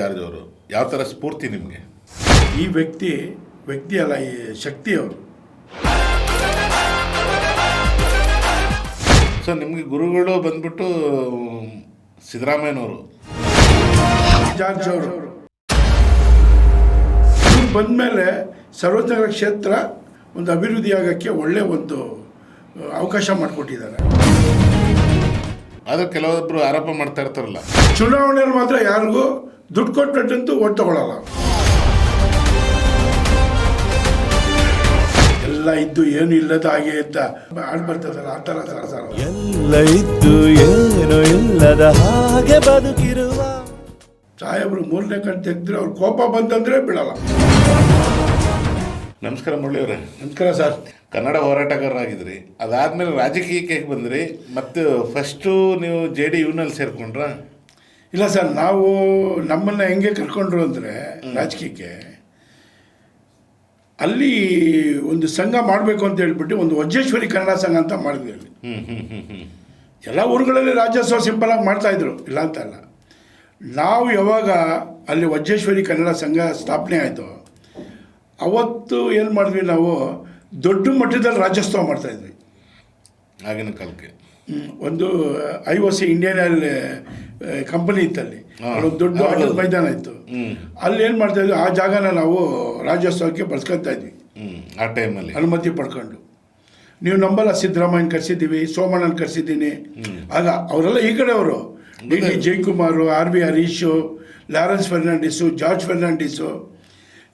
George ಅವರು ಯಾವ ಥರ ಸ್ಫೂರ್ತಿ ನಿಮಗೆ? ಈ ವ್ಯಕ್ತಿ ಅಲ್ಲ, ಈ ಶಕ್ತಿ ಅವರು. ಸೊ ನಿಮಗೆ ಗುರುಗಳು ಬಂದ್ಬಿಟ್ಟು ಸಿದ್ದರಾಮಯ್ಯನವರು, ಜಾರ್ಜ್ ಅವರು ಬಂದಮೇಲೆ ಸರ್ವಜ್ಞರ ಕ್ಷೇತ್ರ ಒಂದು ಅಭಿವೃದ್ಧಿ ಆಗೋಕ್ಕೆ ಒಳ್ಳೆಯ ಒಂದು ಅವಕಾಶ ಮಾಡಿಕೊಟ್ಟಿದ್ದಾರೆ. ಆದರೆ ಕೆಲವೊಬ್ಬರು ಆರೋಪ ಮಾಡ್ತಾ ಇರ್ತಾರಲ್ಲ, ಚುನಾವಣೆಯಲ್ಲಿ ಮಾತ್ರ ಯಾರಿಗೂ ದುಡ್ಡು ಕೊಟ್ಟಂತೂ ಓಟ್ ತಗೊಳ್ಳಲ್ಲ. ಎಲ್ಲ ಇದ್ದು ಏನು ಇಲ್ಲದ ಹಾಗೆ ಅಂತ ಆಡ್ ಬರ್ತದಲ್ಲ, ಆ ಥರ ಎಲ್ಲ ಇದ್ದು ಏನು ಇಲ್ಲದ ಹಾಗೆ ಬದುಕಿರುವ ಸಾಹೇಬರು 3ನೇ ಕಣ್ ತೆಗೆದ್ರೆ ಅವ್ರು ಕೋಪ ಬಂತಂದ್ರೆ ಬಿಡಲ್ಲ. ನಮಸ್ಕಾರ ಮುರಳಿಯವರೇ. ನಮಸ್ಕಾರ ಸರ್. ಕನ್ನಡ ಹೋರಾಟಗಾರರಾಗಿದ್ರಿ, ಅದಾದಮೇಲೆ ರಾಜಕೀಯಕ್ಕೆ ಹೇಗೆ ಬಂದ್ರಿ? ಮತ್ತು ಫಸ್ಟು ನೀವು JDU-ನಲ್ಲಿ ಸೇರಿಕೊಂಡ್ರಾ? ಇಲ್ಲ ಸರ್, ನಾವು ನಮ್ಮನ್ನು ಹೆಂಗೆ ಕರ್ಕೊಂಡ್ರು ಅಂದರೆ ರಾಜಕೀಯಕ್ಕೆ, ಅಲ್ಲಿ ಒಂದು ಸಂಘ ಮಾಡಬೇಕು ಅಂತ ಹೇಳ್ಬಿಟ್ಟು ಒಂದು ವಜ್ರೇಶ್ವರಿ ಕನ್ನಡ ಸಂಘ ಅಂತ ಮಾಡಿದ್ವಿ. ಅಲ್ಲಿ ಎಲ್ಲ ಊರುಗಳಲ್ಲಿ ರಾಜ್ಯೋತ್ಸವ ಸಿಂಪಲಾಗಿ ಮಾಡ್ತಾಯಿದ್ರು, ಇಲ್ಲ ಅಂತ ಅಲ್ಲ. ನಾವು ಯಾವಾಗ ಅಲ್ಲಿ ವಜ್ರೇಶ್ವರಿ ಕನ್ನಡ ಸಂಘ ಸ್ಥಾಪನೆ ಆಯಿತು, ಅವತ್ತು ಏನು ಮಾಡಿದ್ವಿ, ನಾವು ದೊಡ್ಡ ಮಟ್ಟದಲ್ಲಿ ರಾಜ್ಯೋತ್ಸವ ಮಾಡ್ತಾಯಿದ್ವಿ ಆಗಿನ ಕಾಲಕ್ಕೆ. ಒಂದು IOC ಇಂಡಿಯನ್ ಆಯಿಲ್ ಕಂಪನಿ ಇತ್ತಲ್ಲಿ, ಅಲ್ಲೊಂದು ದೊಡ್ಡ ಆಟದ ಮೈದಾನ ಇತ್ತು. ಅಲ್ಲಿ ಏನು ಮಾಡ್ತಾಯಿದ್ವಿ, ಆ ಜಾಗನ ನಾವು ರಾಜ್ಯೋತ್ಸವಕ್ಕೆ ಬಳಸ್ಕೊತಾ ಇದ್ವಿ. ಆ ಟೈಮಲ್ಲಿ ಅನುಮತಿ ಪಡ್ಕೊಂಡು. ನೀವು ನಂಬಲ್ಲ, ಸಿದ್ದರಾಮಯ್ಯನ ಕರೆಸಿದ್ದೀವಿ, ಸೋಮಣ್ಣನ ಕರೆಸಿದ್ದೀನಿ. ಆಗ ಅವರೆಲ್ಲ ಈ ಕಡೆಯವರು, DD Jayakumar, RB Harish, Lawrence Fernandes, George Fernandes,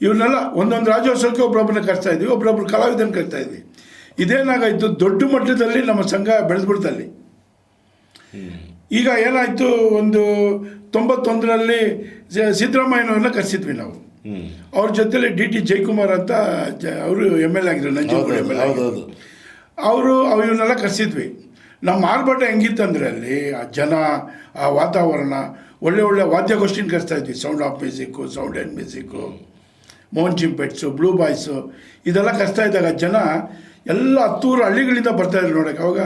ಇವನ್ನೆಲ್ಲ ಒಂದೊಂದು ರಾಜ್ಯೋತ್ಸವಕ್ಕೆ ಒಬ್ಬೊಬ್ಬರನ್ನ ಕರೆಸ್ತಾ ಇದ್ವಿ, ಒಬ್ಬರೊಬ್ಬರು ಕಲಾವಿದನ ಕರಿತಾ ಇದ್ವಿ. ಇದೇನಾಗಾಯಿತು, ದೊಡ್ಡ ಮಟ್ಟದಲ್ಲಿ ನಮ್ಮ ಸಂಘ ಬೆಳೆದ್ಬಿಡ್ತಲ್ಲಿ. ಈಗ ಏನಾಯಿತು, ಒಂದು 91ರಲ್ಲಿ ಸಿದ್ದರಾಮಯ್ಯನವ್ರನ್ನ ಕರೆಸಿದ್ವಿ ನಾವು. ಅವ್ರ ಜೊತೆಲಿ DD ಜಯಕುಮಾರ್ ಅಂತ ಅವರು MLA ಆಗಿದ್ರು, ನಂಜನಗೂಡು MLA. ಅವರು ಇವನ್ನೆಲ್ಲ ಕರೆಸಿದ್ವಿ. ನಮ್ಮ ಆರ್ಭಟ ಹೆಂಗಿತ್ತಂದರೆ ಅಲ್ಲಿ ಆ ಜನ, ಆ ವಾತಾವರಣ, ಒಳ್ಳೆ ವಾದ್ಯಗೋಷ್ಠಿನ ಕರೆಸ್ತಾ ಇದ್ವಿ. Sound of music, sound and music, Mohan ಚಿಂಪೆಟ್ಸು, ಬ್ಲೂ ಬಾಯ್ಸು, ಇದೆಲ್ಲ ಕರೆಸ್ತಾ ಇದ್ದಾಗ ಜನ ಎಲ್ಲ 10 ಹಳ್ಳಿಗಳಿಂದ ಬರ್ತಾಯಿದ್ರು ನೋಡೋಕೆ. ಅವಾಗ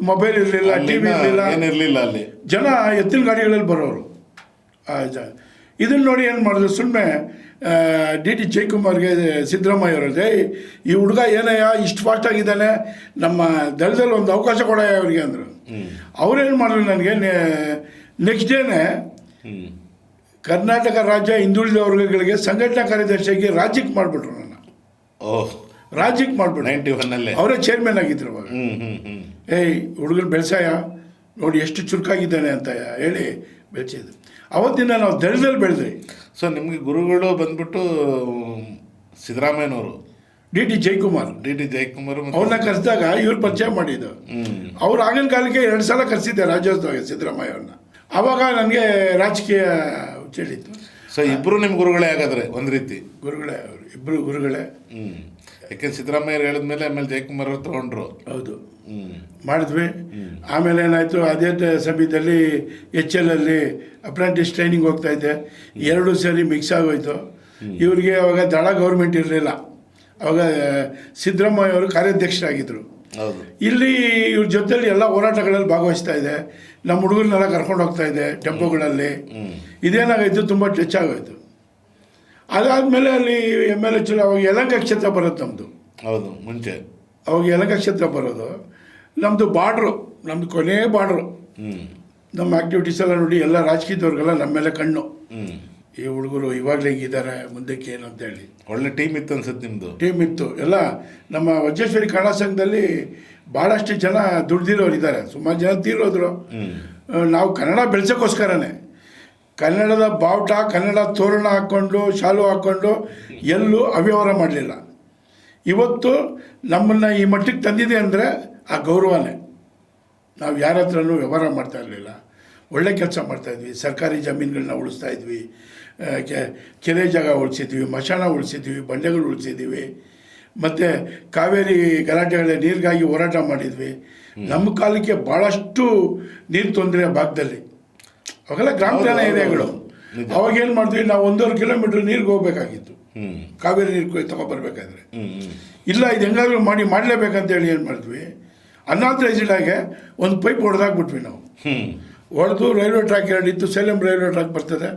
ಮೊಬೈಲ್ ಇರಲಿಲ್ಲ, TV ಏನಿರಲಿಲ್ಲ. ಅಲ್ಲಿ ಜನ ಎತ್ತಿನ ಗಾಡಿಗಳಲ್ಲಿ ಬರೋರು. ಇದನ್ನು ನೋಡಿ ಏನು ಮಾಡಿದ್ರು, ಸುಮ್ಮನೆ DD ಜಯಕುಮಾರ್ಗೆ ಸಿದ್ದರಾಮಯ್ಯ ಅವರೇ, ಈ ಹುಡುಗ ಏನಯ್ಯ ಇಷ್ಟು ಫಾಸ್ಟಾಗಿದ್ದಾನೆ, ನಮ್ಮ ದಳದಲ್ಲಿ ಒಂದು ಅವಕಾಶ ಕೊಡಯ್ಯ ಅವ್ರಿಗೆ ಅಂದರು. ಅವ್ರೇನು ಮಾಡಿದ್ರು, ನನಗೆ ನೆಕ್ಸ್ಟ್ ಡೇನೇ ಕರ್ನಾಟಕ ರಾಜ್ಯ ಹಿಂದುಳಿದ ವರ್ಗಗಳಿಗೆ ಸಂಘಟನಾ ಕಾರ್ಯದರ್ಶಿಯಾಗಿ ರಾಜ್ಯಕ್ಕೆ ಮಾಡಿಬಿಟ್ರು ನನ್ನ. ರಾಜ್ಯಕ್ಕೆ ಮಾಡಿಬಿಟ್ರು 91ನಲ್ಲಿ. ಅವರೇ ಚೇರ್ಮನ್ ಆಗಿದ್ರು ಅವಾಗ. ಹುಡುಗರು ಬೆಳೆಸಯ್ಯ ನೋಡಿ ಎಷ್ಟು ಚುರುಕಾಗಿದ್ದಾನೆ ಅಂತ ಹೇಳಿ ಬೆಳೆಸಿದ್ರು. ಅವತ್ತಿಂದ ನಾವು ದಳದಲ್ಲಿ ಬೆಳೆದ್ವಿ. ಸೊ ನಿಮಗೆ ಗುರುಗಳು ಬಂದ್ಬಿಟ್ಟು ಸಿದ್ದರಾಮಯ್ಯನವರು, DD ಜಯಕುಮಾರ್ ಅವ್ರನ್ನ ಕರೆಸಿದಾಗ ಇವ್ರು ಪರಿಚಯ ಮಾಡಿದ್ದು. ಅವ್ರು ಆಗಿನ ಕಾಲಕ್ಕೆ 2 ಸಲ ಕರೆಸಿದ್ದೆ ರಾಜ್ಯೋತ್ಸವಕ್ಕೆ ಸಿದ್ದರಾಮಯ್ಯ ಅವ್ರನ್ನ. ಆವಾಗ ನನಗೆ ರಾಜಕೀಯ ಹೇಳಿತ್ತು. ಸೊ ಇಬ್ಬರು ನಿಮ್ಮ ಗುರುಗಳೇ ಹಾಗಾದರೆ ಒಂದು ರೀತಿ? ಗುರುಗಳೇ, ಅವರು ಇಬ್ಬರು ಗುರುಗಳೇ. ಯಾಕೆಂದ್ರೆ ಸಿದ್ದರಾಮಯ್ಯ ಹೇಳಿದ್ಮೇಲೆ ಆಮೇಲೆ ಜಯಕುಮಾರ್ ಅವರು ತೊಗೊಂಡ್ರು. ಹೌದು, ಮಾಡಿದ್ವಿ. ಆಮೇಲೆ ಏನಾಯಿತು, ಅದೇ ಸಮಯದಲ್ಲಿ HL ಅಲ್ಲಿ ಅಪ್ರೆಂಟಿಸ್ ಟ್ರೈನಿಂಗ್ ಹೋಗ್ತಾಯಿದ್ದೆ. 2 ಸೇರಿ ಮಿಕ್ಸ್ ಆಗೋಯ್ತು. ಇವ್ರಿಗೆ ಅವಾಗ ದಳ ಗೌರ್ಮೆಂಟ್ ಇರಲಿಲ್ಲ. ಅವಾಗ ಸಿದ್ದರಾಮಯ್ಯ ಅವರು ಕಾರ್ಯಾಧ್ಯಕ್ಷರಾಗಿದ್ದರು. ಇಲ್ಲಿ ಇವ್ರ ಜೊತೆಲಿ ಎಲ್ಲ ಹೋರಾಟಗಳಲ್ಲಿ ಭಾಗವಹಿಸ್ತಾ ಇದೆ. ನಮ್ಮ ಹುಡುಗರನ್ನೆಲ್ಲ ಕರ್ಕೊಂಡು ಹೋಗ್ತಾ ಇದೆ ಟೆಂಪೋಗಳಲ್ಲಿ. ಇದೇನಾಗೋಯ್ತು, ತುಂಬ ಟಚ್ ಆಗೋಯ್ತು. ಅದಾದಮೇಲೆ ಅಲ್ಲಿ MLA ಚಲೋ, ಅವಾಗ ಯಲಹಂಕ ಕ್ಷೇತ್ರ ಬರೋದು ನಮ್ಮದು. ಹೌದು, ಮುಂಚೆ ಅವಾಗ ಯಲಹಂಕ ಕ್ಷೇತ್ರ ಬರೋದು ನಮ್ಮದು ಬಾರ್ಡ್ರು, ನಮ್ಮದು ಕೊನೆ ಬಾರ್ಡ್ರು. ನಮ್ಮ ಆ್ಯಕ್ಟಿವಿಟೀಸ್ ಎಲ್ಲ ನೋಡಿ ಎಲ್ಲ ರಾಜಕೀಯದವ್ರಿಗೆಲ್ಲ ನಮ್ಮ ಮೇಲೆ ಕಣ್ಣು. ಈ ಹುಡುಗರು ಇವಾಗಲೇ ಹಿಂಗಿದ್ದಾರೆ, ಮುಂದಕ್ಕೆ ಏನು ಅಂತೇಳಿ. ಒಳ್ಳೆ ಟೀಮ್ ಇತ್ತು ಅನ್ಸುತ್ತೆ ನಿಮ್ಮದು? ಟೀಮ್ ಇತ್ತು. ಎಲ್ಲ ನಮ್ಮ ವಜ್ರೇಶ್ವರಿ ಕನ್ನಡ ಸಂಘದಲ್ಲಿ ಭಾಳಷ್ಟು ಜನ ದುಡ್ದಿರೋರು ಇದ್ದಾರೆ, ಸುಮಾರು ಜನ ತೀರೋದ್ರು. ನಾವು ಕನ್ನಡ ಬೆಳೆಸೋಕ್ಕೋಸ್ಕರನೇ ಕನ್ನಡದ ಬಾವುಟ, ಕನ್ನಡ ತೋರಣ ಹಾಕ್ಕೊಂಡು, ಶಾಲು ಹಾಕ್ಕೊಂಡು ಎಲ್ಲೂ ಅವ್ಯವಹಾರ ಮಾಡಲಿಲ್ಲ. ಇವತ್ತು ನಮ್ಮನ್ನು ಈ ಮಟ್ಟಿಗೆ ತಂದಿದೆ ಅಂದರೆ ಆ ಗೌರವನೇ. ನಾವು ಯಾರ ಹತ್ರನೂ ವ್ಯವಹಾರ ಮಾಡ್ತಾ ಇರಲಿಲ್ಲ, ಒಳ್ಳೆ ಕೆಲಸ ಮಾಡ್ತಾಯಿದ್ವಿ. ಸರ್ಕಾರಿ ಜಮೀನುಗಳನ್ನ ಉಳಿಸ್ತಾ ಇದ್ವಿ, ಕೆರೆ ಜಾಗ ಉಳಿಸಿದ್ವಿ, ಮಶಾನ ಉಳಿಸಿದ್ವಿ, ಬಂಡೆಗಳು ಉಳಿಸಿದ್ವಿ. ಮತ್ತು ಕಾವೇರಿ ಗಲಾಟೆಗಳ ನೀರಿಗಾಗಿ ಹೋರಾಟ ಮಾಡಿದ್ವಿ. ನಮ್ಮ ಕಾಲಕ್ಕೆ ಭಾಳಷ್ಟು ನೀರು ತೊಂದರೆ ಭಾಗದಲ್ಲಿ. ಅವಾಗೆಲ್ಲ ಗ್ರಾಮೀಣ ಏರಿಯಾಗಳು. ಅವಾಗೇನು ಮಾಡ್ತೀವಿ, ನಾವು 1.5 ಕಿಲೋಮೀಟ್ರ್ ನೀರಿಗೆ ಹೋಗ್ಬೇಕಾಗಿತ್ತು ಕಾವೇರಿ ನೀರು ತಗೊಬರ್ಬೇಕಾದ್ರೆ. ಇಲ್ಲ, ಇದು ಹೆಂಗಾದ್ರೂ ಮಾಡಲೇಬೇಕಂತೇಳಿ ಏನು ಮಾಡಿದ್ವಿ, ಅನ್ಆಥರೈಸ್ಡ್ ಆಗಿ ಒಂದು ಪೈಪ್ ಹೊಡೆದಾಕ್ಬಿಟ್ವಿ ನಾವು. ಹೊಡೆದು ರೈಲ್ವೆ ಟ್ರ್ಯಾಕ್ ಎರಡಿತ್ತು, ಸೇಲಂ ರೈಲ್ವೆ ಟ್ರ್ಯಾಕ್ ಬರ್ತದೆ,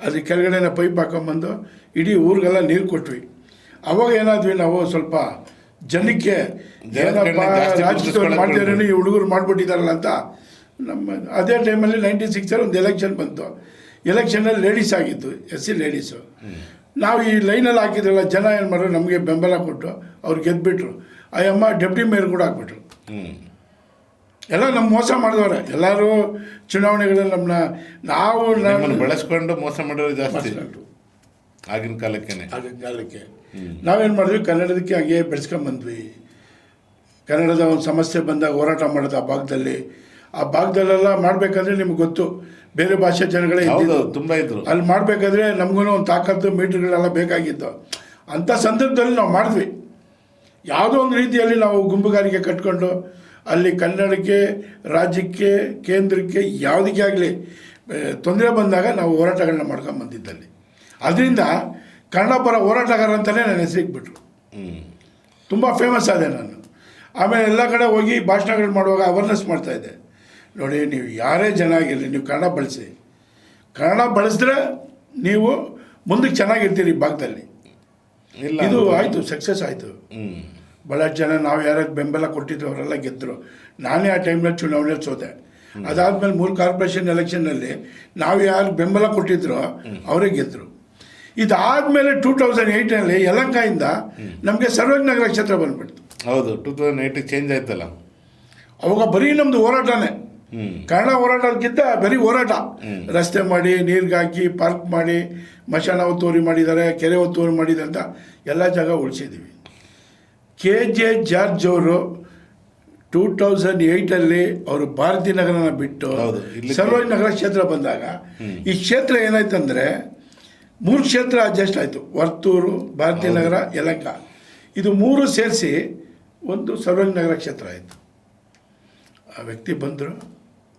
ಅದ್ರ ಕೆಳಗಡೆನ ಪೈಪ್ ಹಾಕೊಂಬಂದು ಇಡೀ ಊರಿಗೆಲ್ಲ ನೀರು ಕೊಟ್ವಿ. ಅವಾಗ ಏನಾದ್ವಿ ನಾವು ಸ್ವಲ್ಪ ಜನಕ್ಕೆ ಏನಪ್ಪ ಜಾಸ್ತಿ ರಾಜಕೀಯ ಮಾಡ್ತಿದ್ರೆ ಈ ಹುಡುಗರು ಮಾಡಿಬಿಟ್ಟಿದ್ದಾರಲ್ಲ ಅಂತ. ನಮ್ಮ ಅದೇ ಟೈಮಲ್ಲಿ 96 ಒಂದು ಎಲೆಕ್ಷನ್ ಬಂತು. ಎಲೆಕ್ಷನಲ್ಲಿ ಲೇಡೀಸ್ ಆಗಿತ್ತು, SC ಲೇಡೀಸು. ನಾವು ಈ ಲೈನಲ್ಲಿ ಹಾಕಿದ್ರಲ್ಲ, ಜನ ಏನು ಮಾಡೋರು ನಮಗೆ ಬೆಂಬಲ ಕೊಟ್ಟು ಅವ್ರು ಗೆದ್ದುಬಿಟ್ರು. ಆ ಅಮ್ಮ ಡೆಪ್ಟಿ ಮೇಯರ್ ಕೂಡ ಹಾಕ್ಬಿಟ್ರು. ಎಲ್ಲ ನಮ್ಮ ಮೋಸ ಮಾಡಿದವ್ರೆ ಎಲ್ಲರೂ ಚುನಾವಣೆಗಳಲ್ಲಿ. ನಾವು ಬಳಸ್ಕೊಂಡು ಮೋಸ ಮಾಡೋರು ಜಾಸ್ತಿ ಆಗಿನ ಕಾಲಕ್ಕೆ. ನಾವೇನು ಮಾಡಿದ್ವಿ, ಕನ್ನಡದಕ್ಕೆ ಹಾಗೆ ಬೆಳೆಸ್ಕೊಂಬಂದ್ವಿ. ಕನ್ನಡದ ಒಂದು ಸಮಸ್ಯೆ ಬಂದಾಗ ಹೋರಾಟ ಮಾಡೋದು ಆ ಭಾಗದಲ್ಲೆಲ್ಲ ಮಾಡಬೇಕಾದ್ರೆ ನಿಮ್ಗೆ ಗೊತ್ತು, ಬೇರೆ ಭಾಷೆ ಜನಗಳೇ ತುಂಬ ಇದ್ರು. ಅಲ್ಲಿ ಮಾಡಬೇಕಾದ್ರೆ ನಮಗೂ ಒಂದು ತಾಕತ್ತು ಮೀಟ್ರ್ಗಳೆಲ್ಲ ಬೇಕಾಗಿತ್ತು. ಅಂಥ ಸಂದರ್ಭದಲ್ಲಿ ನಾವು ಮಾಡಿದ್ವಿ. ಯಾವುದೋ ಒಂದು ರೀತಿಯಲ್ಲಿ ನಾವು ಗುಂಪುಗಾರಿಕೆ ಕಟ್ಕೊಂಡು ಅಲ್ಲಿ ಕನ್ನಡಕ್ಕೆ, ರಾಜ್ಯಕ್ಕೆ, ಕೇಂದ್ರಕ್ಕೆ ಯಾವುದಕ್ಕೆ ಆಗಲಿ ತೊಂದರೆ ಬಂದಾಗ ನಾವು ಹೋರಾಟಗಳನ್ನ ಮಾಡ್ಕೊಂಬಂದಿದ್ದಲ್ಲಿ. ಅದರಿಂದ ಕನ್ನಡ ಪರ ಹೋರಾಟಗಾರ ಅಂತಲೇ ನನ್ನ ಹೆಸರಿಗೆ ಬಿಟ್ಟರು. ತುಂಬ ಫೇಮಸ್ ಆದೆ ನಾನು. ಆಮೇಲೆ ಎಲ್ಲ ಕಡೆ ಹೋಗಿ ಭಾಷಣಗಳು ಮಾಡುವಾಗ ಅವೇರ್ನೆಸ್ ಮಾಡ್ತಾಯಿದ್ದೆ. ನೋಡಿ, ನೀವು ಯಾರೇ ಜನ ಆಗಿರಲಿ, ನೀವು ಕನ್ನಡ ಬಳಸಿ. ಕನ್ನಡ ಬಳಸಿದ್ರೆ ನೀವು ಮುಂದಕ್ಕೆ ಚೆನ್ನಾಗಿರ್ತೀರಿ ಭಾಗದಲ್ಲಿ. ಇದು ಆಯಿತು, ಸಕ್ಸಸ್ ಆಯಿತು. ಭಾಳ ಜನ ನಾವು ಯಾರ್ಯಾರು ಬೆಂಬಲ ಕೊಟ್ಟಿದ್ರು ಅವರೆಲ್ಲ ಗೆದ್ದರು. ನಾನೇ ಆ ಟೈಮ್ನಲ್ಲಿ ಚುನಾವಣೆಯಲ್ಲಿ ಸೋತೆ. ಅದಾದಮೇಲೆ 3 ಕಾರ್ಪೊರೇಷನ್ ಎಲೆಕ್ಷನ್ನಲ್ಲಿ ನಾವು ಯಾರು ಬೆಂಬಲ ಕೊಟ್ಟಿದ್ರೋ ಅವರೇ ಗೆದ್ದರು. ಇದಾದಮೇಲೆ 2008ನಲ್ಲಿ ಯಲಹಂಕದಿಂದ ನಮಗೆ ಸರ್ವಜ್ಞನಗರ ಕ್ಷೇತ್ರ ಬಂದ್ಬಿಡ್ತು. ಹೌದು, 2008 ಚೇಂಜ್ ಆಯ್ತಲ್ಲ. ಅವಾಗ ಬರೀ ನಮ್ಮದು ಹೋರಾಟನೇ, ಕನ್ನಡ ಹೋರಾಟಕ್ಕಿಂತ ಬರೀ ಹೋರಾಟ. ರಸ್ತೆ ಮಾಡಿ, ನೀರಿಗೆ ಹಾಕಿ, ಪಾರ್ಕ್ ಮಾಡಿ, ಮಶಾನ ಒತ್ತುವರಿ ಮಾಡಿದ್ದಾರೆ, ಕೆರೆ ಒತ್ತುವರಿ ಮಾಡಿದ್ದಾರೆ ಅಂತ ಎಲ್ಲ ಜಾಗ ಉಳಿಸಿದ್ದೀವಿ. KJ ಜಾರ್ಜ್ ಅವರು 2008ಅಲ್ಲಿ ಅವರು ಭಾರತೀ ನಗರನ ಬಿಟ್ಟು ಸರ್ವಜ್ಞನಗರ ಕ್ಷೇತ್ರ ಬಂದಾಗ ಈ ಕ್ಷೇತ್ರ ಏನಾಯ್ತಂದರೆ 3 ಕ್ಷೇತ್ರ ಅಡ್ಜಸ್ಟ್ ಆಯಿತು. ವರ್ತೂರು, ಭಾರತೀ ನಗರ, ಯಲಹಂಕ. ಇದು 3 ಸೇರಿಸಿ ಒಂದು ಸರ್ವಜ್ಞನಗರ ಕ್ಷೇತ್ರ ಆಯಿತು. ಆ ವ್ಯಕ್ತಿ ಬಂದರು.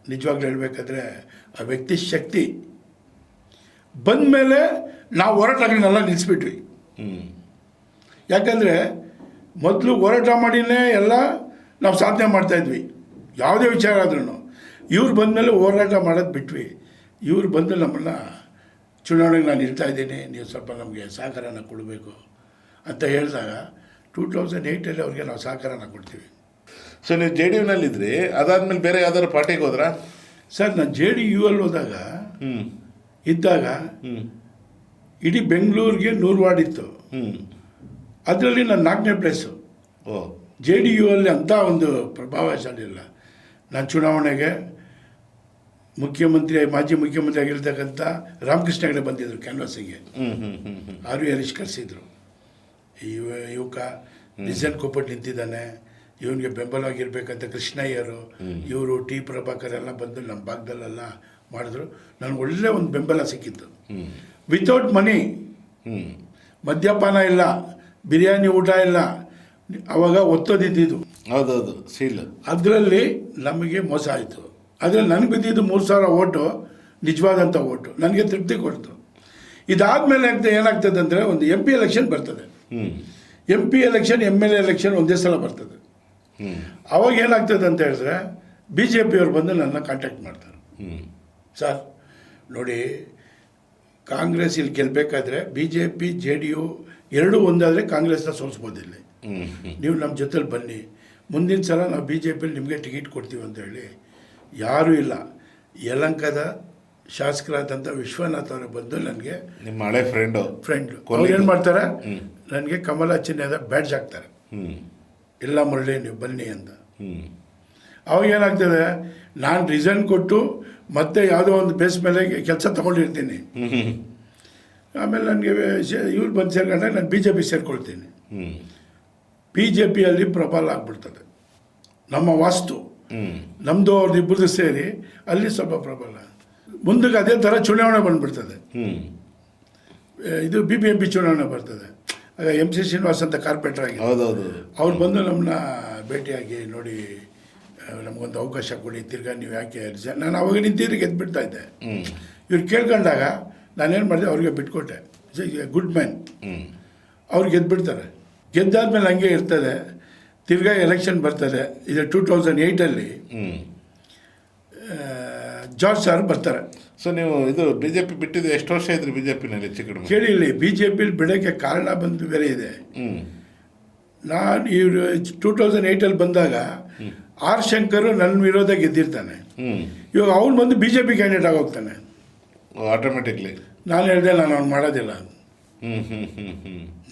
ನಿಜವಾಗ್ಲೂ ಹೇಳಬೇಕಾದ್ರೆ ಆ ವ್ಯಕ್ತಿ ಶಕ್ತಿ ಬಂದ ಮೇಲೆ ನಾವು ಹೋರಾಟಗಳನ್ನೆಲ್ಲ ನಿಲ್ಲಿಸ್ಬಿಟ್ವಿ. ಯಾಕಂದರೆ ಮೊದಲು ಹೋರಾಟ ಮಾಡಿನೇ ಎಲ್ಲ ನಾವು ಸಾಧನೆ ಮಾಡ್ತಾಯಿದ್ವಿ, ಯಾವುದೇ ವಿಚಾರ ಆದ್ರೂ. ಇವ್ರು ಬಂದಮೇಲೆ ಹೋರಾಟ ಮಾಡೋದು ಬಿಟ್ವಿ. ಇವ್ರು ಬಂದು ನಮ್ಮನ್ನು ಚುನಾವಣೆಗೆ ನಾನು ಇರ್ತಾಯಿದ್ದೀನಿ, ನೀವು ಸ್ವಲ್ಪ ನಮಗೆ ಸಹಕಾರನ ಕೊಡಬೇಕು ಅಂತ ಹೇಳಿದಾಗ 2008ಅಲ್ಲಿ ಅವ್ರಿಗೆ ನಾವು ಸಹಕಾರನ ಕೊಡ್ತೀವಿ. ಸೊ ನೀವು JDU-ನಲ್ಲಿದ್ರಿ, ಅದಾದಮೇಲೆ ಬೇರೆ ಯಾವ್ದಾದ್ರು ಪಾರ್ಟಿಗೆ ಹೋದ್ರಾ? ಸರ್, ನಾನು JDU-ಅಲ್ಲಿ ಹೋದಾಗ ಇದ್ದಾಗ ಇಡೀ ಬೆಂಗಳೂರಿಗೆ 100 ವಾರ್ಡ್ ಇತ್ತು. ಅದರಲ್ಲಿ ನಾನು 4ನೇ ಪ್ಲೇಸು. JDU-ಅಲ್ಲಿ ಅಂಥ ಒಂದು ಪ್ರಭಾವಶಾಲಿಲ್ಲ. ನಾನು ಚುನಾವಣೆಗೆ ಮಾಜಿ ಮುಖ್ಯಮಂತ್ರಿ ಆಗಿರ್ತಕ್ಕಂಥ ರಾಮಕೃಷ್ಣ ಹೆಗಡೆ ಬಂದಿದ್ದರು ಕ್ಯಾನ್ವಾಸಿಗೆ. RV ಹರೀಶ್ ಕರೆಸಿದ್ರು. ಯುವಕ ಡಿಸೈನ್ ಕೊಪ್ಪಟ್ಟು ನಿಂತಿದ್ದಾನೆ, ಇವನಿಗೆ ಬೆಂಬಲವಾಗಿರ್ಬೇಕಂತ ಕೃಷ್ಣಯ್ಯರು, ಇವರು T ಪ್ರಭಾಕರ್ ಎಲ್ಲ ಬಂದು ನಮ್ಮ ಭಾಗದಲ್ಲೆಲ್ಲ ಮಾಡಿದ್ರು. ನನಗೆ ಒಳ್ಳೆ ಒಂದು ಬೆಂಬಲ ಸಿಕ್ಕಿತ್ತು. ವಿತೌಟ್ ಮನಿ, ಮದ್ಯಪಾನ ಇಲ್ಲ, ಬಿರಿಯಾನಿ ಊಟ ಇಲ್ಲ. ಅವಾಗ ಒತ್ತೋದಿದ್ದು. ಹೌದೌದು, ಸೀಲ್. ಅದರಲ್ಲಿ ನಮಗೆ ಮೋಸ ಆಯಿತು. ಅದರಲ್ಲಿ ನನಗೆ ಬಿದ್ದಿದ್ದು 3000 ಓಟು, ನಿಜವಾದಂಥ ಓಟು. ನನಗೆ ತೃಪ್ತಿ ಕೊಡ್ತು. ಇದಾದಮೇಲೆ ಏನಾಗ್ತದೆ ಅಂದರೆ, ಒಂದು MP ಎಲೆಕ್ಷನ್ ಬರ್ತದೆ. MP ಎಲೆಕ್ಷನ್, MLA ಎಲೆಕ್ಷನ್ ಒಂದೇ ಸಲ ಬರ್ತದೆ. ಅವಾಗ ಏನಾಗ್ತದೆ ಅಂತ ಹೇಳಿದ್ರೆ, BJP ಅವ್ರು ಬಂದು ನನ್ನ ಕಾಂಟ್ಯಾಕ್ಟ್ ಮಾಡ್ತಾರೆ. ಸರ್ ನೋಡಿ, ಕಾಂಗ್ರೆಸ್ ಇಲ್ಲಿ ಗೆಲ್ಲಬೇಕಾದ್ರೆ BJP JDU ಎರಡೂ ಒಂದಾದರೆ ಕಾಂಗ್ರೆಸ್ನ ಸೋಲಿಸ್ಬೋದಿಲ್ಲ. ನೀವು ನಮ್ಮ ಜೊತೆಲಿ ಬನ್ನಿ, ಮುಂದಿನ ಸಲ ನಾವು BJPಯಲ್ಲಿ ನಿಮಗೆ ಟಿಕೆಟ್ ಕೊಡ್ತೀವಿ ಅಂತ ಹೇಳಿ. ಯಾರೂ ಇಲ್ಲ. ಯಲಹಂಕದ ಶಾಸಕರಾದಂಥ ವಿಶ್ವನಾಥ್ ಅವರು ಬಂದು ನನಗೆ, ನಿಮ್ಮ ಹಳೆ ಫ್ರೆಂಡು ಅವ್ರು ಏನು ಮಾಡ್ತಾರೆ, ನನಗೆ ಕಮಲ ಚಿಹ್ನೆದ ಬ್ಯಾಡ್ಜ್ ಹಾಕ್ತಾರೆ. ಇಲ್ಲ ಮುರಳಿ, ನೀವು ಬನ್ನಿ ಅಂತ. ಅವಾಗ ಏನಾಗ್ತದೆ, ನಾನು ರಿಸೈನ್ ಕೊಟ್ಟು ಮತ್ತೆ ಯಾವುದೋ ಒಂದು ಬೇಸ್ ಮೇಲೆ ಕೆಲಸ ತೊಗೊಂಡಿರ್ತೀನಿ. ಆಮೇಲೆ ನನಗೆ ಇವ್ರು ಬಂದು ಸೇರ್ಕೊಂಡಾಗ ನಾನು BJP ಸೇರ್ಕೊಳ್ತೀನಿ. BJPಯಲ್ಲಿ ಪ್ರಬಲ ಆಗ್ಬಿಡ್ತದೆ. ನಮ್ಮ ವಾಸ್ತು ನಮ್ಮದು ಅವ್ರದ್ದು ಇಬ್ಬರದ್ದು ಸೇರಿ ಅಲ್ಲಿ ಸ್ವಲ್ಪ ಪ್ರಬಲ. ಮುಂದಕ್ಕೆ ಅದೇ ಥರ ಚುನಾವಣೆ ಬಂದುಬಿಡ್ತದೆ. ಇದು BBMP ಚುನಾವಣೆ ಬರ್ತದೆ. ಆಗ MC ಶ್ರೀನಿವಾಸ್ ಅಂತ ಕಾರ್ಪೊರೇಟರ್ ಆಗಿ ಅವ್ರು ಬಂದು ನಮ್ಮನ್ನ ಭೇಟಿಯಾಗಿ, ನೋಡಿ ನಮಗೊಂದು ಅವಕಾಶ ಕೊಡಿ, ತಿರ್ಗಾ ನೀವು ಯಾಕೆ ನಾನು ಅವಾಗ ನಿಂತಿದ್ರೆ ಗೆದ್ದುಬಿಡ್ತಾ ಇದ್ದೆ. ಇವ್ರು ಕೇಳ್ಕೊಂಡಾಗ ನಾನೇನು ಮಾಡಿದೆ, ಅವ್ರಿಗೆ ಬಿಟ್ಕೊಟ್ಟೆ. ಗುಡ್ ಮ್ಯಾನ್, ಅವ್ರು ಗೆದ್ದುಬಿಡ್ತಾರೆ. ಗೆದ್ದಾದ್ಮೇಲೆ ಹಂಗೆ ಇರ್ತದೆ. ತಿರ್ಗಾ ಎಲೆಕ್ಷನ್ ಬರ್ತದೆ. ಇದು 2008ಅಲ್ಲಿ ಜಾರ್ಜ್ ಸರ್ ಬರ್ತಾರೆ. ಸೊ ನೀವು ಇದು BJP ಬಿಟ್ಟಿದ್ದು ಎಷ್ಟು ವರ್ಷ ಇದ್ರಿ BJPನಲ್ಲಿ ಹೆಚ್ಚು ಕಡಿಮೆ? ಕೇಳಿ ಇಲ್ಲಿ BJP ಬಿಡೋಕ್ಕೆ ಕಾರಣ ಬಂದು ಬೇರೆ ಇದೆ. ನಾನು ಇವರು 2008 ಬಂದಾಗ ಆರ್ ಶಂಕರ್ ನನ್ನ ವಿರೋಧ ಗೆದ್ದಿರ್ತಾನೆ. ಇವಾಗ ಅವ್ನು ಬಂದು BJP ಕ್ಯಾಂಡಿಡೇಟ್ ಆಗೋಗ್ತಾನೆ ಆಟೋಮೆಟಿಕ್ಲಿ. ನಾನು ಹೇಳಿದೆ ನಾನು ಅವ್ನು ಮಾಡೋದಿಲ್ಲ.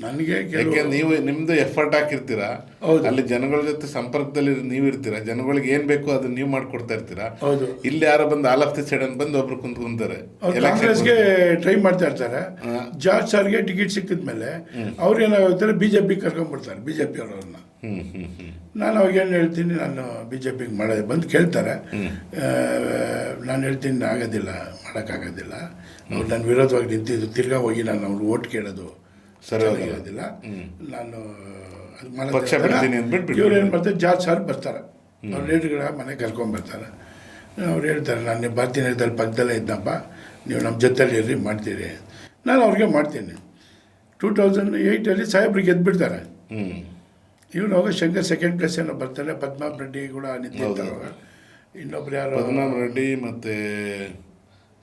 ನನಗೆ ಯಾಕೆ ನೀವು ನಿಮ್ದು ಎಫರ್ಟ್ ಹಾಕಿರ್ತೀರಾ, ಅಲ್ಲಿ ಜನಗಳ ಜೊತೆ ಸಂಪರ್ಕದಲ್ಲಿ ನೀವು ಇರ್ತೀರಾ, ಜನಗಳಿಗೆ ಏನ್ ಬೇಕು ಅದನ್ನ ನೀವು ಮಾಡ್ಕೊಡ್ತಾ ಇರ್ತೀರಾ. ಹೌದು. ಇಲ್ಲಿ ಯಾರೋ ಬಂದು ಆಲ್ ಆಫ್ ದಿ ಸೈಡ್ ಅಂತ ಬಂದು ಒಬ್ರು ಕುಂತ್ಕೊಂತಾರೆ, ಕಾಂಗ್ರೆಸ್ಗೆ ಟ್ರೈ ಮಾಡ್ತಾ ಇರ್ತಾರೆ. ಜಾರ್ಜ್ ಸರ್ಗೆ ಟಿಕೆಟ್ ಸಿಕ್ಕಿದ್ಮೇಲೆ ಅವ್ರು ಏನಾಗುತ್ತೆ BJP ಕರ್ಕೊಂಡ್ಬಿಡ್ತಾರೆ, BJP ಅವ್ರನ್ನ. ನಾನು ಅವಾಗೇನು ಹೇಳ್ತೀನಿ, ನಾನು BJPಗೆ ಮಾಡೋದು ಬಂದು ಕೇಳ್ತಾರೆ. ನಾನು ಹೇಳ್ತೀನಿ ಆಗೋದಿಲ್ಲ, ಮಾಡೋಕ್ಕಾಗೋದಿಲ್ಲ. ಅವ್ರು ನನ್ನ ವಿರೋಧವಾಗಿ ನಿಂತಿದ್ದು, ತಿರ್ಗಾ ಹೋಗಿ ನಾನು ಅವ್ರು ಓಟ್ ಕೇಳೋದು ಸರಿ ಆಗೋದಿಲ್ಲ, ನಾನು ಅದು ಮಾಡೋದು. ಇವ್ರು ಏನು ಮಾಡ್ತಾರೆ, ಜಾರ್ಜ್ ಸರ್ ಬರ್ತಾರೆ, ಅವ್ರು ಲೀಡರ್ಗಳ ಮನೆ ಕರ್ಕೊಂಡ್ಬರ್ತಾರೆ. ಅವ್ರು ಹೇಳ್ತಾರೆ, ನಾನು ಭಾರತೀಯ ನಗರದಲ್ಲಿ ಪಕ್ಕದಲ್ಲೇ ಇದ್ದಪ್ಪ, ನೀವು ನಮ್ಮ ಜೊತೆಲಿ ಇರ್ರಿ, ಮಾಡ್ತೀರಿ. ನಾನು ಅವ್ರಿಗೆ ಮಾಡ್ತೀನಿ. 2008 ಸಾಹೇಬ್ರಿಗೆ ಗೆದ್ದುಬಿಡ್ತಾರೆ. ಇವನು ಹೋಗಿ ಶಂಕರ್ ಸೆಕೆಂಡ್ ಪ್ಲೇಸ್ ಏನೋ ಬರ್ತಾರೆ. ಪದ್ಮನಾಭ ರೆಡ್ಡಿ ಕೂಡ ನಿಂತಿರ್ತಾರೆ. ಅವಾಗ ಇನ್ನೊಬ್ರು ಯಾರು, ಪದ್ಮನಾಭ ರೆಡ್ಡಿ ಮತ್ತು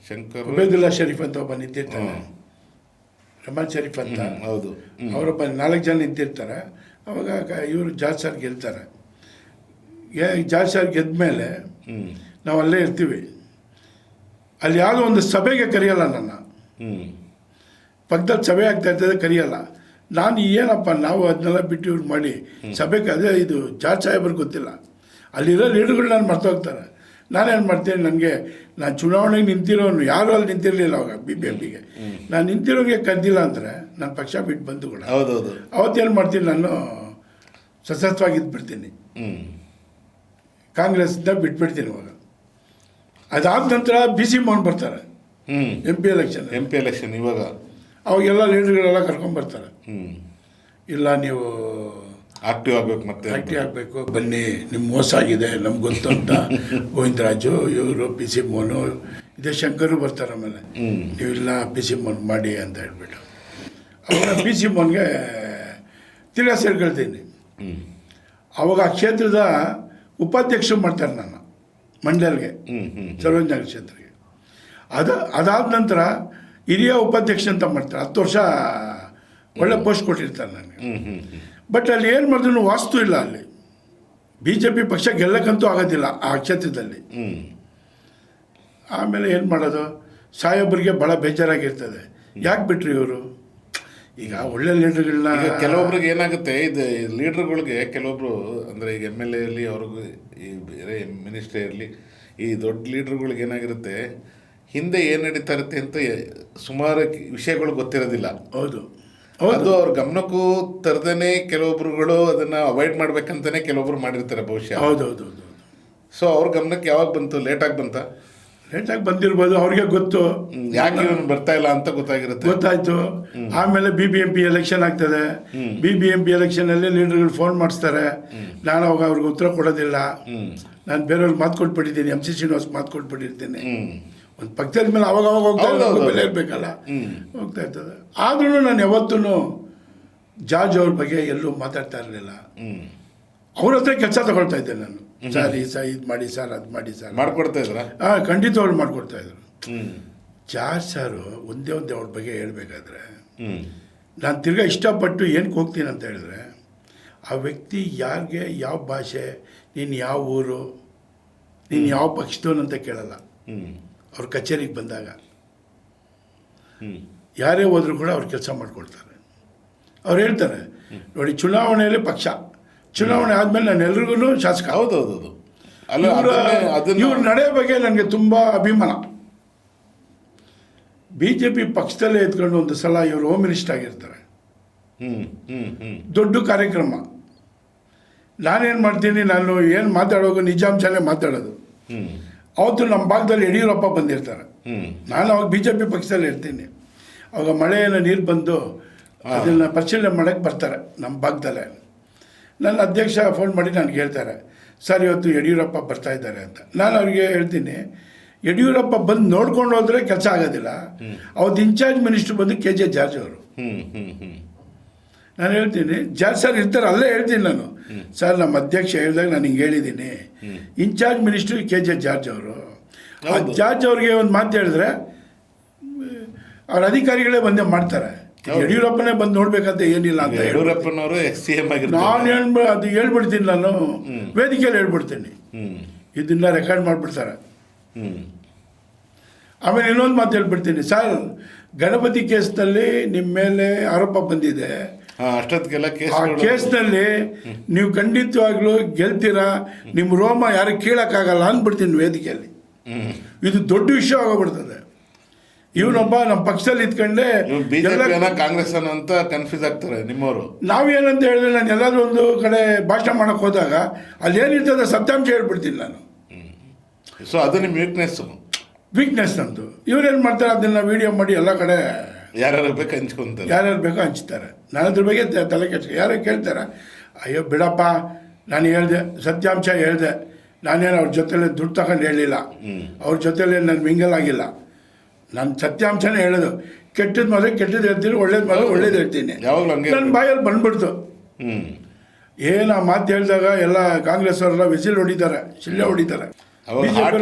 ಶಂಕರ್, ಉಬೇದುಲ್ಲಾ ಶರೀಫ್ ಅಂತ ಒಬ್ಬ ನಿಂತಿರ್ತಾನೆ, ರಮಾನ್ ಶರೀಫ್ ಅಂತ. ಹೌದು. ಅವರೊಬ್ಬ 4 ಜನ ನಿಂತಿರ್ತಾರೆ. ಅವಾಗ ಇವರು ಜಾರ್ಜ್ ಸರ್ ಗೆಲ್ತಾರೆ. ಜಾರ್ಜ್ ಸರ್ ಗೆದ್ದ ಮೇಲೆ ನಾವು ಅಲ್ಲೇ ಇರ್ತೀವಿ. ಅಲ್ಲಿ ಯಾವುದೋ ಒಂದು ಸಭೆಗೆ ಕರೆಯಲ್ಲ ನನ್ನ, ಪಕ್ಕದಲ್ಲಿ ಸಭೆ ಆಗ್ತಾ ಇರ್ತದೆ, ಕರೆಯಲ್ಲ. ನಾನು ಏನಪ್ಪ, ನಾವು ಅದನ್ನೆಲ್ಲ ಬಿಟ್ಟು ಇವ್ರು ಮಾಡಿ ಸಭೆಗೆ, ಅದೇ ಇದು ಜಾರ್ಜ್ ಸಾಹೇಬ್ರಿಗೆ ಗೊತ್ತಿಲ್ಲ, ಅಲ್ಲಿರೋ ಲೀಡರ್ಗಳು ನಾನು ಮರ್ತೋಗ್ತಾರೆ. ನಾನೇನು ಮಾಡ್ತೀನಿ, ನನಗೆ ನಾನು ಚುನಾವಣೆಗೆ ನಿಂತಿರೋನು, ಯಾರು ಅಲ್ಲಿ ನಿಂತಿರಲಿಲ್ಲ ಅವಾಗ BJPಗೆ, ನಾನು ನಿಂತಿರೋರಿಗೆ ಕರೆದಿಲ್ಲ ಅಂದರೆ ನಾನು ಪಕ್ಷ ಬಿಟ್ಟು ಬಂದು ಕೂಡ ಹೌದೌದು ಅವತ್ತೇನು ಮಾಡ್ತೀನಿ, ನಾನು ಸಶಸ್ತ್ರವಾಗಿದ್ದು ಕಾಂಗ್ರೆಸ್ಸಿಂದ ಬಿಟ್ಬಿಡ್ತೀನಿ. ಅವಾಗ ಅದಾದ ನಂತರ BC ಮೋಹನ್ ಬರ್ತಾರೆ, MP ಎಲೆಕ್ಷನ್. ಇವಾಗ ಅವಾಗೆಲ್ಲ ಲೀಡರ್ಗಳೆಲ್ಲ ಕರ್ಕೊಂಡ್ಬರ್ತಾರೆ. ಇಲ್ಲ, ನೀವು ಆಕ್ಟಿವ್ ಆಗಬೇಕು, ಮತ್ತೆ ಆಕ್ಟಿವ್ ಆಗಬೇಕು, ಬನ್ನಿ, ನಿಮ್ಮ ಮೋಸ ಆಗಿದೆ ನಮ್ಗೆ ಗೊತ್ತು ಅಂತ ಗೋವಿಂದರಾಜು, ಇವರು PC ಮೋಹನು, ಇದೇ ಶಂಕರು ಬರ್ತಾರೆ. ಆಮೇಲೆ ನೀವಿಲ್ಲ PC ಮೋಹನ್ ಮಾಡಿ ಅಂತ ಹೇಳ್ಬಿಟ್ಟು ಅವಾಗ PC ಮೋಹನ್ಗೆ ತಿರ್ಗಾ ಸೇರ್ಕೊಳ್ತೀನಿ. ಅವಾಗ ಆ ಕ್ಷೇತ್ರದ ಉಪಾಧ್ಯಕ್ಷರು ಮಾಡ್ತಾರೆ ನನ್ನ ಮಂಡಲ್ಗೆ, ಸರ್ವಜ್ಞ ಕ್ಷೇತ್ರಕ್ಕೆ. ಅದಾದ ನಂತರ ಹಿರಿಯ ಉಪಾಧ್ಯಕ್ಷ ಅಂತ ಮಾಡ್ತಾರೆ. 10 ವರ್ಷ ಒಳ್ಳೆ ಪೋಸ್ಟ್ ಕೊಟ್ಟಿರ್ತಾರೆ ನನಗೆ. ಬಟ್ ಅಲ್ಲಿ ಏನು ಮಾಡಿದ್ರು ವಾಸ್ತು ಇಲ್ಲ. ಅಲ್ಲಿ BJP ಪಕ್ಷ ಗೆಲ್ಲಕ್ಕಂತೂ ಆಗೋದಿಲ್ಲ ಆ ಕ್ಷೇತ್ರದಲ್ಲಿ. ಆಮೇಲೆ ಏನು ಮಾಡೋದು, ಸಾಹೇಬ್ರಿಗೆ ಭಾಳ ಬೇಜಾರಾಗಿರ್ತದೆ, ಯಾಕೆ ಬಿಟ್ರಿ ಇವರು. ಈಗ ಒಳ್ಳೆ ಲೀಡರ್ಗಳನ್ನ, ಕೆಲವೊಬ್ರಿಗೆ ಏನಾಗುತ್ತೆ, ಇದು ಲೀಡರ್ಗಳಿಗೆ ಕೆಲವೊಬ್ರು ಅಂದರೆ ಈಗ MLA ಇರಲಿ, ಅವ್ರಿಗೂ ಈ ಬೇರೆ ಮಿನಿಸ್ಟ್ರಿ ಇರಲಿ, ಈ ದೊಡ್ಡ ಲೀಡರ್ಗಳಿಗೆ ಏನಾಗಿರುತ್ತೆ, ಹಿಂದೆ ಏನು ನಡೀತಾ ಇರುತ್ತೆ ಅಂತ ಸುಮಾರು ವಿಷಯಗಳು ಗೊತ್ತಿರೋದಿಲ್ಲ. ಹೌದು, ಅದು ಅವ್ರ ಗಮನಕ್ಕೂ ತರದೇನೆ ಕೆಲವೊಬ್ರುಗಳು ಅದನ್ನು ಅವಾಯ್ಡ್ ಮಾಡ್ಬೇಕಂತಾನೆ ಕೆಲವೊಬ್ರು ಮಾಡಿರ್ತಾರೆ ಬಹುಶಃ. ಹೌದೌದು. ಸೊ ಅವ್ರ ಗಮನಕ್ಕೆ ಯಾವಾಗ ಬಂತು, ಲೇಟಾಗಿ ಬಂದಿರ್ಬೋದು, ಅವ್ರಿಗೆ ಗೊತ್ತು ಯಾಕೆ ಇವನು ಬರ್ತಾ ಇಲ್ಲ ಅಂತ ಗೊತ್ತಾಯ್ತು. ಆಮೇಲೆ BBMP ಎಲೆಕ್ಷನ್ ಆಗ್ತದೆ. BBMP ಎಲೆಕ್ಷನಲ್ಲಿ ಲೀಡರ್ಗಳು ಫೋನ್ ಮಾಡಿಸ್ತಾರೆ. ನಾನು ಅವಾಗ ಅವ್ರಿಗೆ ಉತ್ತರ ಕೊಡೋದಿಲ್ಲ. ನಾನು ಬೇರೆಯವ್ರಿಗೆ ಮಾತು ಕೊಟ್ಬಿಟ್ಟಿದ್ದೀನಿ, MC ಶ್ರೀನಿವಾಸ್ ಮಾತು ಕೊಟ್ಬಿಟ್ಟಿರ್ತೀನಿ. ಒಂದು ಪಕ್ಷದ ಮೇಲೆ ಅವಾಗ ಹೋಗ್ತಾ ಬೆಲೆ ಇರಬೇಕಲ್ಲ, ಹೋಗ್ತಾ ಇರ್ತದೆ. ಆದ್ರೂ ನಾನು ಯಾವತ್ತೂ ಜಾರ್ಜ್ ಅವ್ರ ಬಗ್ಗೆ ಎಲ್ಲೂ ಮಾತಾಡ್ತಾ ಇರಲಿಲ್ಲ. ಅವ್ರ ಹತ್ರ ಕೆಲಸ ತಗೊಳ್ತಾ ಇದ್ದೆ ನಾನು. ಸರ್ ಇದು ಮಾಡಿ ಸರ್, ಅದು ಮಾಡಿ ಸರ್, ಮಾಡ್ಕೊಡ್ತಾ ಇದ್ರ? ಖಂಡಿತವಾಗ್ಲು ಮಾಡ್ಕೊಡ್ತಾ ಇದ್ರು. ಜಾರ್ಜ್ ಸಾರು ಒಂದೇ ಅವ್ರ ಬಗ್ಗೆ ಹೇಳ್ಬೇಕಾದ್ರೆ, ನಾನು ತಿರ್ಗಾ ಇಷ್ಟಪಟ್ಟು ಏನಕ್ಕೆ ಹೋಗ್ತೀನಿ ಅಂತ ಹೇಳಿದ್ರೆ, ಆ ವ್ಯಕ್ತಿ ಯಾರಿಗೆ, ಯಾವ ಭಾಷೆ, ನೀನು ಯಾವ ಊರು, ನೀನು ಯಾವ ಪಕ್ಷದವನು ಅಂತ ಕೇಳಲ್ಲ. ಅವ್ರ ಕಚೇರಿಗೆ ಬಂದಾಗ ಯಾರೇ ಹೋದರೂ ಕೂಡ ಅವ್ರು ಕೆಲಸ ಮಾಡಿಕೊಡ್ತಾರೆ. ಅವ್ರು ಹೇಳ್ತಾರೆ, ನೋಡಿ, ಚುನಾವಣೆಯಲ್ಲಿ ಪಕ್ಷ, ಚುನಾವಣೆ ಆದಮೇಲೆ ನಾನು ಎಲ್ರಿಗೂ ಶಾಸಕ. ಹೌದೌದು. ಇವ್ರ ನಡೆ ಬಗ್ಗೆ ನನಗೆ ತುಂಬ ಅಭಿಮಾನ. BJP ಪಕ್ಷದಲ್ಲೇ ಎತ್ಕೊಂಡು ಒಂದು ಸಲ ಇವರು ಹೋಮ್ ಮಿನಿಸ್ಟರ್ ಆಗಿರ್ತಾರೆ. ದೊಡ್ಡ ಕಾರ್ಯಕ್ರಮ. ನಾನೇನು ಮಾಡ್ತೀನಿ, ನಾನು ಏನು ಮಾತಾಡೋದು ನಿಜಾಂಶನೇ ಮಾತಾಡೋದು. ಅವತ್ತು ನಮ್ಮ ಭಾಗದಲ್ಲಿ ಯಡಿಯೂರಪ್ಪ ಬಂದಿರ್ತಾರೆ. ನಾನು ಅವಾಗ BJP ಪಕ್ಷದಲ್ಲಿ ಇರ್ತೀನಿ. ಅವಾಗ ಮಳೆಯನ್ನು ನೀರು ಬಂದು ಅದನ್ನು ಪರಿಶೀಲನೆ ಮಾಡೋಕ್ಕೆ ಬರ್ತಾರೆ ನಮ್ಮ ಭಾಗದಲ್ಲೇ. ನನ್ನ ಅಧ್ಯಕ್ಷ ಫೋನ್ ಮಾಡಿ ನನಗೆ ಹೇಳ್ತಾರೆ, ಸರ್ ಇವತ್ತು ಯಡಿಯೂರಪ್ಪ ಬರ್ತಾ ಇದ್ದಾರೆ ಅಂತ. ನಾನು ಅವ್ರಿಗೆ ಹೇಳ್ತೀನಿ, ಯಡಿಯೂರಪ್ಪ ಬಂದು ನೋಡ್ಕೊಂಡು ಹೋದರೆ ಕೆಲಸ ಆಗೋದಿಲ್ಲ. ಅವತ್ತು ಇನ್ಚಾರ್ಜ್ ಮಿನಿಸ್ಟ್ರು ಬಂದು KJ ಜಾರ್ಜ್ ಅವರು. ನಾನು ಹೇಳ್ತೀನಿ, ಜಾರ್ಜ್ ಸರ್ ಇರ್ತಾರೆ, ಅಲ್ಲೇ ಹೇಳ್ತೀನಿ ನಾನು, ಸರ್ ನಮ್ಮ ಅಧ್ಯಕ್ಷ ಹೇಳಿದಾಗ ನಾನು ಹಿಂಗೆ ಹೇಳಿದ್ದೀನಿ, ಇನ್ಚಾರ್ಜ್ ಮಿನಿಸ್ಟ್ರು KJ ಜಾರ್ಜ್ ಅವರು, ಆ ಜಾರ್ಜ್ ಅವ್ರಿಗೆ ಒಂದು ಮಾತು ಹೇಳಿದ್ರೆ ಅವ್ರ ಅಧಿಕಾರಿಗಳೇ ಬಂದೇ ಮಾಡ್ತಾರೆ. ಯಡಿಯೂರಪ್ಪನೇ ಬಂದು ನೋಡ್ಬೇಕಂತ ಏನಿಲ್ಲ ಅಂತ ಯಡಿಯೂರಪ್ಪನವರು CM ನಾನು ಅದು ಹೇಳ್ಬಿಡ್ತೀನಿ, ನಾನು ವೇದಿಕೆಯಲ್ಲಿ ಹೇಳ್ಬಿಡ್ತೀನಿ, ಇದನ್ನ ರೆಕಾರ್ಡ್ ಮಾಡಿಬಿಡ್ತಾರೆ. ಆಮೇಲೆ ಇನ್ನೊಂದು ಮಾತು ಹೇಳ್ಬಿಡ್ತೀನಿ, ಸರ್ ಗಣಪತಿ ಕೇಸ್ನಲ್ಲಿ ನಿಮ್ಮ ಮೇಲೆ ಆರೋಪ ಬಂದಿದೆ, ಅಷ್ಟೊತ್ತಿಗೆಲ್ಲ ಆ ಕೇಸ್ನಲ್ಲಿ ನೀವು ಖಂಡಿತವಾಗ್ಲೂ ಗೆಲ್ತೀರಾ, ನಿಮ್ಮ ರೋಮ ಯಾರು ಕೀಳಕ್ಕಾಗಲ್ಲ ಅಂದ್ಬಿಡ್ತೀನಿ ವೇದಿಕೆಯಲ್ಲಿ. ಇದು ದೊಡ್ಡ ವಿಷಯ ಆಗೋಗ್ಬಿಡ್ತದೆ. ಇವನೊಬ್ಬ ನಮ್ಮ ಪಕ್ಷದಲ್ಲಿ ಇದ್ಕೊಂಡೆ ಕಾಂಗ್ರೆಸ್ ಅಂತ ಕನ್ಫ್ಯೂಸ್ ಆಗ್ತಾರೆ ನಿಮ್ಮವರು. ನಾವೇನಂತ ಹೇಳಿದ್ರೆ, ನಾನು ಎಲ್ಲಾದ್ರೂ ಒಂದು ಕಡೆ ಭಾಷಣ ಮಾಡಕ್ಕೆ ಹೋದಾಗ ಅಲ್ಲಿ ಏನಿರ್ತದೆ ಸತ್ಯಾಂಶ ಹೇಳ್ಬಿಡ್ತೀನಿ ನಾನು. ಸೊ ಅದು ನಿಮ್ಮ ವೀಕ್ನೆಸ್ ನಂದು. ಇವ್ರೇನು ಮಾಡ್ತಾರೆ, ಅದನ್ನ ವಿಡಿಯೋ ಮಾಡಿ ಎಲ್ಲ ಕಡೆ ಯಾರ್ಯಾರು ಬೇಕು ಹಂಚ್ಕೊಂತಾರೆ, ಯಾರ್ಯಾರು ಬೇಕೋ ಹಂಚ್ತಾರೆ. ನಾನು ಅದ್ರ ಬಗ್ಗೆ ತಲೆ ಕೆಡ್ಸ್ಕೊ. ಯಾರು ಕೇಳ್ತಾರೆ, ಅಯ್ಯೋ ಬಿಡಪ್ಪ, ನಾನು ಹೇಳಿದೆ, ಸತ್ಯಾಂಶ ಹೇಳಿದೆ, ನಾನೇನು ಅವ್ರ ಜೊತೆಲೆ ದುಡ್ಡು ತಗೊಂಡು ಹೇಳಿಲ್ಲ, ಅವ್ರ ಜೊತೆಲೆ ನಾನು ಮಿಂಗಲ್ ಆಗಿಲ್ಲ, ನಾನು ಸತ್ಯಾಂಶನೇ ಹೇಳೋದು. ಕೆಟ್ಟದ ಮೇಲೆ ಕೆಟ್ಟದ್ದು ಹೇಳ್ತೀನಿ, ಒಳ್ಳೇದು ಮೇಲೆ ಒಳ್ಳೇದು ಹೇಳ್ತೀನಿ. ನನ್ನ ಬಾಯಲ್ಲಿ ಬಂದ್ಬಿಡ್ತು. ಏನು ಆ ಮಾತು ಹೇಳಿದಾಗ ಎಲ್ಲ ಕಾಂಗ್ರೆಸ್ ಅವರೆಲ್ಲ ವಿಸಿಲ್ ಹೊಡಿತಾರೆ, ಶಿಲ್ಲೆ ಹೊಡಿತಾರೆ.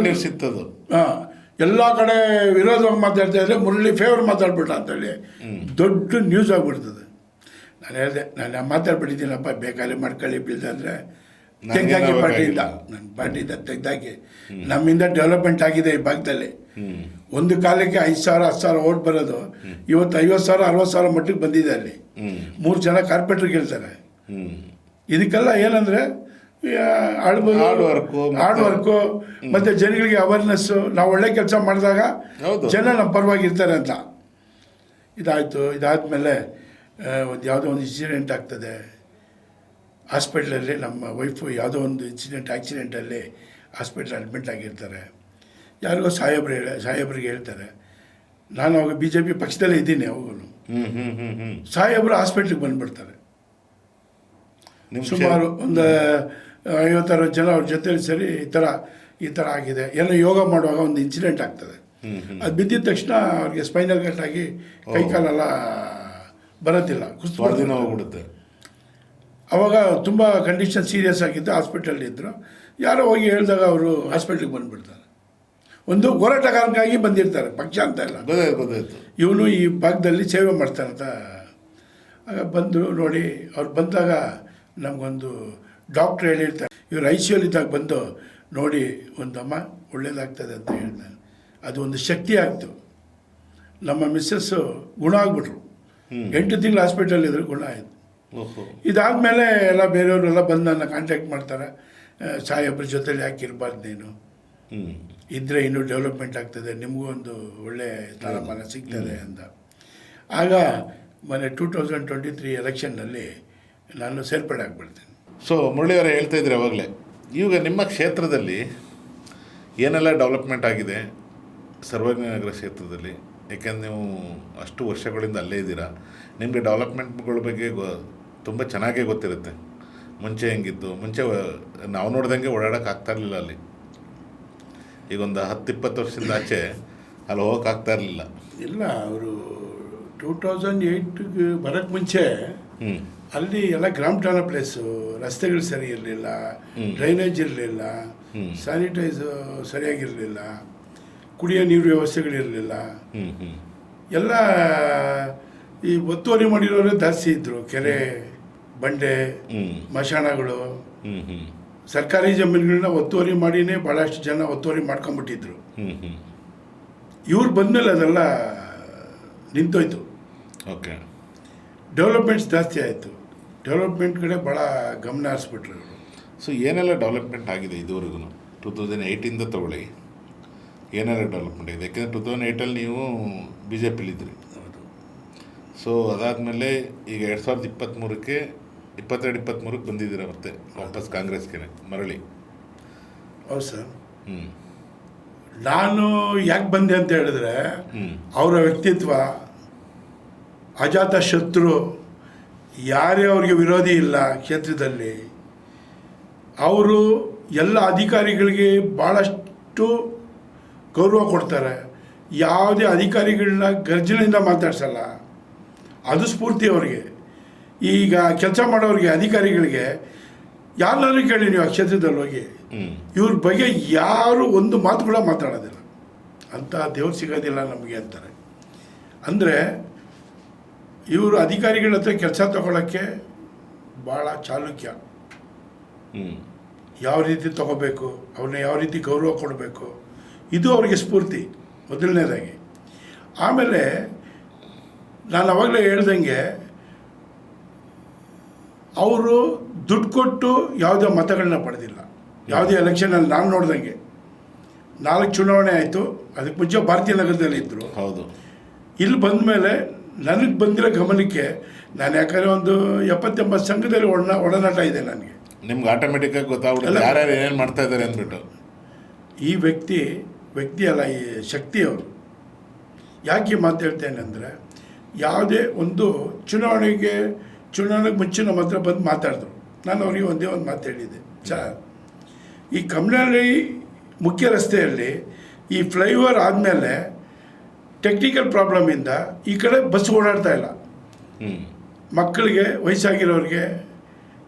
ಹಾಂ, ಎಲ್ಲ ಕಡೆ ವಿರೋಧವಾಗಿ ಮಾತಾಡ್ತಾ ಇದ್ರೆ ಮುರಳಿ ಫೇವರ್ ಮಾತಾಡ್ಬಿಟ್ಟ ಅಂತೇಳಿ ದೊಡ್ಡ ನ್ಯೂಸ್ ಆಗಿಬಿಡ್ತದೆ. ನಾನು ಹೇಳಿದೆ, ನಾನು ಮಾತಾಡ್ಬಿಟ್ಟಿದ್ದೀನಪ್ಪ, ಬೇಕಾದ್ರೆ ಮಾಡ್ಕೊಳ್ಳಿ, ಬಿಲ್ದಂದರೆ ತೆಗ್ದಾಕಿ ಪಾರ್ಟಿಯಿಂದ, ನನ್ನ ಪಾರ್ಟಿಯಿಂದ ತೆಗ್ದಾಕಿ. ನಮ್ಮಿಂದ ಡೆವಲಪ್ಮೆಂಟ್ ಆಗಿದೆ ಈ ಭಾಗದಲ್ಲಿ. ಒಂದು ಕಾಲಕ್ಕೆ 5,000 10,000 ಓಟ್ ಬರೋದು ಇವತ್ತು 50,000 60,000 ಮಟ್ಟಿಗೆ ಬಂದಿದೆ. ಅಲ್ಲಿ 3 ಜನ ಕಾರ್ಪೊರೇಟರ್ ಗೆಲ್ತಾರೆ. ಇದಕ್ಕೆಲ್ಲ ಏನಂದರೆ ಹಾರ್ಡ್ ವರ್ಕು ಮತ್ತು ಜನಗಳಿಗೆ ಅವೇರ್ನೆಸ್ಸು. ನಾವು ಒಳ್ಳೆ ಕೆಲಸ ಮಾಡಿದಾಗ ಜನ ನಮ್ಮ ಪರವಾಗಿರ್ತಾರೆ ಅಂತ. ಇದಾಯಿತು. ಇದಾದಮೇಲೆ ಒಂದು ಯಾವುದೋ ಒಂದು ಇನ್ಸಿಡೆಂಟ್ ಆಗ್ತದೆ ಹಾಸ್ಪಿಟ್ಲಲ್ಲಿ. ನಮ್ಮ ವೈಫು ಯಾವುದೋ ಒಂದು ಆಕ್ಸಿಡೆಂಟಲ್ಲಿ ಹಾಸ್ಪಿಟ್ಲ್ ಅಡ್ಮಿಟ್ ಆಗಿರ್ತಾರೆ. ಯಾರಿಗೋ ಸಾಹೇಬ್ರಿಗೆ ಹೇಳ್ತಾರೆ. ನಾನು ಅವಾಗ BJP ಪಕ್ಷದಲ್ಲೇ ಇದ್ದೀನಿ. ಅವಾಗಲೂ ಸಾಹೇಬರು ಹಾಸ್ಪಿಟ್ಲಿಗೆ ಬಂದುಬಿಡ್ತಾರೆ. ಸುಮಾರು ಒಂದು 50-60 ಜನ ಅವ್ರ ಜೊತೆಲಿ ಸೇರಿ ಈ ಥರ ಆಗಿದೆ. ಏನೋ ಯೋಗ ಮಾಡುವಾಗ ಒಂದು ಇನ್ಸಿಡೆಂಟ್ ಆಗ್ತದೆ. ಅದು ಬಿದ್ದಿದ ತಕ್ಷಣ ಅವ್ರಿಗೆ ಸ್ಪೈನಲ್ ಕಟ್ ಆಗಿ ಕೈಕಾಲೆಲ್ಲ ಬರೋದಿಲ್ಲ, ಕುಸ್ತು ಹೋಗ್ಬಿಡುತ್ತೆ. ಅವಾಗ ತುಂಬ ಕಂಡೀಷನ್ ಸೀರಿಯಸ್ ಆಗಿದ್ದು, ಹಾಸ್ಪಿಟಲ್ಲಿ ಇದ್ದರು. ಯಾರೋ ಹೋಗಿ ಹೇಳಿದಾಗ ಅವರು ಹಾಸ್ಪಿಟ್ಲಿಗೆ ಬಂದುಬಿಡ್ತಾರೆ. ಒಂದು ಹೋರಾಟಗಾರನಿಗಾಗಿ ಬಂದಿರ್ತಾರೆ, ಪಕ್ಷ ಅಂತ ಇಲ್ಲ. ಇವನು ಈ ಭಾಗದಲ್ಲಿ ಸೇವೆ ಮಾಡ್ತಾರಂತ. ಆಗ ಬಂದು ನೋಡಿ, ಅವ್ರು ಬಂದಾಗ ನಮಗೊಂದು ಡಾಕ್ಟ್ರ್ ಹೇಳಿರ್ತಾರೆ, ಇವ್ರು ICUಲಿದ್ದಾಗ ಬಂದು ನೋಡಿ, ಒಂದಮ್ಮ ಒಳ್ಳೇದಾಗ್ತದೆ ಅಂತ ಹೇಳ್ತಾರೆ. ಅದು ಒಂದು ಶಕ್ತಿ ಆಗ್ತು. ನಮ್ಮ ಮಿಸ್ಸಸ್ಸು ಗುಣ ಆಗ್ಬಿಟ್ರು. 8 ತಿಂಗಳು ಹಾಸ್ಪಿಟಲಿದ್ರು, ಗುಣ ಆಯಿತು. ಇದಾದಮೇಲೆ ಎಲ್ಲ ಬೇರೆಯವರೆಲ್ಲ ಬಂದು ನನ್ನ ಕಾಂಟ್ಯಾಕ್ಟ್ ಮಾಡ್ತಾರೆ. ಸಾಹೇಬ್ರ ಜೊತೆಲಿ ಯಾಕೆ ಇರಬಾರ್ದು ನೀನು, ಇದ್ದರೆ ಇನ್ನೂ ಡೆವಲಪ್ಮೆಂಟ್ ಆಗ್ತದೆ, ನಿಮಗೂ ಒಂದು ಒಳ್ಳೆ ಸ್ಥಾನಮಾನ ಸಿಗ್ತದೆ ಅಂತ. ಆಗ ಮೊನ್ನೆ 2023 ಎಲೆಕ್ಷನ್ನಲ್ಲಿ ನಾನು ಸೇರ್ಪಡೆ ಆಗಿಬಿಡ್ತೀನಿ. ಸೊ ಮುರಳಿಯವರೇ ಹೇಳ್ತಾ ಇದ್ರಿ ಅವಾಗಲೇ, ಇವಾಗ ನಿಮ್ಮ ಕ್ಷೇತ್ರದಲ್ಲಿ ಏನೆಲ್ಲ ಡೆವಲಪ್ಮೆಂಟ್ ಆಗಿದೆ ಸರ್ವಜ್ಞ ನಗರ ಕ್ಷೇತ್ರದಲ್ಲಿ? ಯಾಕೆಂದ್ರೆ ನೀವು ಅಷ್ಟು ವರ್ಷಗಳಿಂದ ಅಲ್ಲೇ ಇದ್ದೀರಾ, ನಿಮಗೆ ಡೆವಲಪ್ಮೆಂಟ್ಗಳ ಬಗ್ಗೆ ತುಂಬ ಚೆನ್ನಾಗೇ ಗೊತ್ತಿರುತ್ತೆ. ಮುಂಚೆ ಹೆಂಗಿತ್ತು, ಮುಂಚೆ ನಾವು ನೋಡ್ದಂಗೆ ಓಡಾಡೋಕೆ ಆಗ್ತಾ ಇರಲಿಲ್ಲ ಅಲ್ಲಿ. ಈಗ ಒಂದು 10-20 ವರ್ಷದಿಂದ ಆಚೆ ಅಲ್ಲಿ ಹೋಗೋಕೆ ಆಗ್ತಾ ಇರಲಿಲ್ಲ. ಇಲ್ಲ, ಅವರು 2008 ಬರೋಕ್ಕೆ ಮುಂಚೆ ಅಲ್ಲಿ ಎಲ್ಲ ಗ್ರಾಮ ಠಾಣಾ ಪ್ಲೇಸು, ರಸ್ತೆಗಳು ಸರಿ ಇರಲಿಲ್ಲ, ಡ್ರೈನೇಜ್ ಇರಲಿಲ್ಲ, ಸ್ಯಾನಿಟೈಸು ಸರಿಯಾಗಿರಲಿಲ್ಲ, ಕುಡಿಯೋ ನೀರು ವ್ಯವಸ್ಥೆಗಳಿರಲಿಲ್ಲ. ಎಲ್ಲ ಈ ಒತ್ತುವರಿ ಮಾಡಿರೋರೇ ಜಾಸ್ತಿ ಇದ್ದರು. ಕೆರೆ, ಬಂಡೆ, ಮಶಾಣಗಳು, ಸರ್ಕಾರಿ ಜಮೀನುಗಳನ್ನ ಒತ್ತುವರಿ ಮಾಡಿನೇ ಭಾಳಷ್ಟು ಜನ ಒತ್ತುವರಿ ಮಾಡ್ಕೊಂಬಿಟ್ಟಿದ್ರು. ಇವ್ರು ಬಂದಮೇಲೆ ಅದೆಲ್ಲ ನಿಂತೋಯ್ತು. ಓಕೆ, ಡೆವಲಪ್ಮೆಂಟ್ಸ್ ಜಾಸ್ತಿ ಆಯಿತು. ಡೆವಲಪ್ಮೆಂಟ್ ಕಡೆ ಭಾಳ ಗಮನ ಹರಿಸ್ಬಿಟ್ರು ಇವರು. ಸೊ ಏನೆಲ್ಲ ಡೆವಲಪ್ಮೆಂಟ್ ಆಗಿದೆ ಇದುವರೆಗೂ? 2008ಇಂದ ತಗೊಳ್ಳಿ, ಏನೆಲ್ಲ ಡೆವಲಪ್ಮೆಂಟ್ ಆಗಿದೆ? ಯಾಕೆಂದರೆ 2008ಅಲ್ಲಿ ನೀವು BJPಲಿದ್ರಿ. ಹೌದು. ಸೊ ಅದಾದಮೇಲೆ ಈಗ 2023ಕ್ಕೆ 22-23ಕ್ಕೆ ಬಂದಿದ್ದೀರ, ಮತ್ತೆ ವಾಪಸ್ ಕಾಂಗ್ರೆಸ್ಗೆ ಮರಳಿ. ಹೌದು ಸರ್. ನಾನು ಯಾಕೆ ಬಂದೆ ಅಂತ ಹೇಳಿದ್ರೆ, ಅವರ ವ್ಯಕ್ತಿತ್ವ, ಅಜಾತ ಶತ್ರು, ಯಾರೇ ಅವ್ರಿಗೆ ವಿರೋಧಿ ಇಲ್ಲ ಕ್ಷೇತ್ರದಲ್ಲಿ. ಅವರು ಎಲ್ಲ ಅಧಿಕಾರಿಗಳಿಗೆ ಭಾಳಷ್ಟು ಗೌರವ ಕೊಡ್ತಾರೆ. ಯಾವುದೇ ಅಧಿಕಾರಿಗಳನ್ನ ಗರ್ಜನೆಯಿಂದ ಮಾತಾಡ್ಸಲ್ಲ. ಅದು ಸ್ಫೂರ್ತಿ ಅವ್ರಿಗೆ. ಈಗ ಕೆಲಸ ಮಾಡೋರಿಗೆ, ಅಧಿಕಾರಿಗಳಿಗೆ ಯಾರನ್ನಾದ್ರೂ ಕೇಳಿ ನೀವು ಆ ಕ್ಷೇತ್ರದಲ್ಲಿ ಹೋಗಿ, ಇವ್ರ ಬಗ್ಗೆ ಯಾರು ಒಂದು ಮಾತು ಕೂಡ ಮಾತಾಡೋದಿಲ್ಲ. ಅಂಥ ದೇವ್ರು ಸಿಗೋದಿಲ್ಲ ನಮಗೆ ಅಂತಾರೆ. ಅಂದರೆ ಇವರು ಅಧಿಕಾರಿಗಳ ಹತ್ರ ಕೆಲಸ ತಗೊಳ್ಳೋಕ್ಕೆ ಭಾಳ ಚಾಲುಕ್ಯ. ಯಾವ ರೀತಿ ತಗೋಬೇಕು, ಅವ್ರನ್ನ ಯಾವ ರೀತಿ ಗೌರವ ಕೊಡಬೇಕು, ಇದು ಅವರಿಗೆ ಸ್ಫೂರ್ತಿ ಮೊದಲನೇದಾಗಿ. ಆಮೇಲೆ ನಾನು ಅವಾಗಲೇ ಹೇಳ್ದಂಗೆ ಅವರು ದುಡ್ಡು ಕೊಟ್ಟು ಯಾವುದೇ ಮತಗಳನ್ನ ಪಡೆದಿಲ್ಲ. ಯಾವುದೇ ಎಲೆಕ್ಷನಲ್ಲಿ ನಾನು ನೋಡ್ದಂಗೆ 4 ಚುನಾವಣೆ ಆಯಿತು. ಅದಕ್ಕೆ ಮುಂಚೆ ಭಾರತೀಯ ನಗರದಲ್ಲಿ ಇದ್ದರು. ಹೌದು. ಇಲ್ಲಿ ಬಂದ ಮೇಲೆ ನನಗೆ ಬಂದಿರೋ ಗಮನಕ್ಕೆ ನಾನು ಯಾಕಂದರೆ ಒಂದು 70-80 ಸಂಘದಲ್ಲಿ ಒಡನಾಟ ಇದೆ ನನಗೆ. ನಿಮ್ಗೆ ಆಟೋಮೆಟಿಕ್ಕಾಗಿ ಗೊತ್ತಾಗ್ಬಿಡುತ್ತೆ ಯಾರ್ಯಾರು ಏನೇನು ಮಾಡ್ತಾ ಇದ್ದಾರೆ ಅಂದ್ಬಿಟ್ಟು. ಈ ವ್ಯಕ್ತಿ ಅಲ್ಲ, ಈ ಶಕ್ತಿ ಅವರು. ಯಾಕೆ ಮಾತಾಡ್ತೇನೆ ಅಂದರೆ, ಯಾವುದೇ ಒಂದು ಚುನಾವಣೆಗೆ ಮುಂಚೆ ನಮ್ಮ ಹತ್ರ ಬಂದು ಮಾತಾಡಿದ್ರು. ನಾನು ಅವರಿಗೆ ಒಂದೇ ಒಂದು ಮಾತು ಹೇಳಿದ್ದೆ, ಸರ್ ಈ ಕಮ್ಮನಹಳ್ಳಿ ಮುಖ್ಯ ರಸ್ತೆಯಲ್ಲಿ ಈ ಫ್ಲೈಓವರ್ ಆದಮೇಲೆ ಟೆಕ್ನಿಕಲ್ ಪ್ರಾಬ್ಲಮಿಂದ ಈ ಕಡೆ ಬಸ್ ಓಡಾಡ್ತಾ ಇಲ್ಲ. ಮಕ್ಕಳಿಗೆ, ವಯಸ್ಸಾಗಿರೋರಿಗೆ,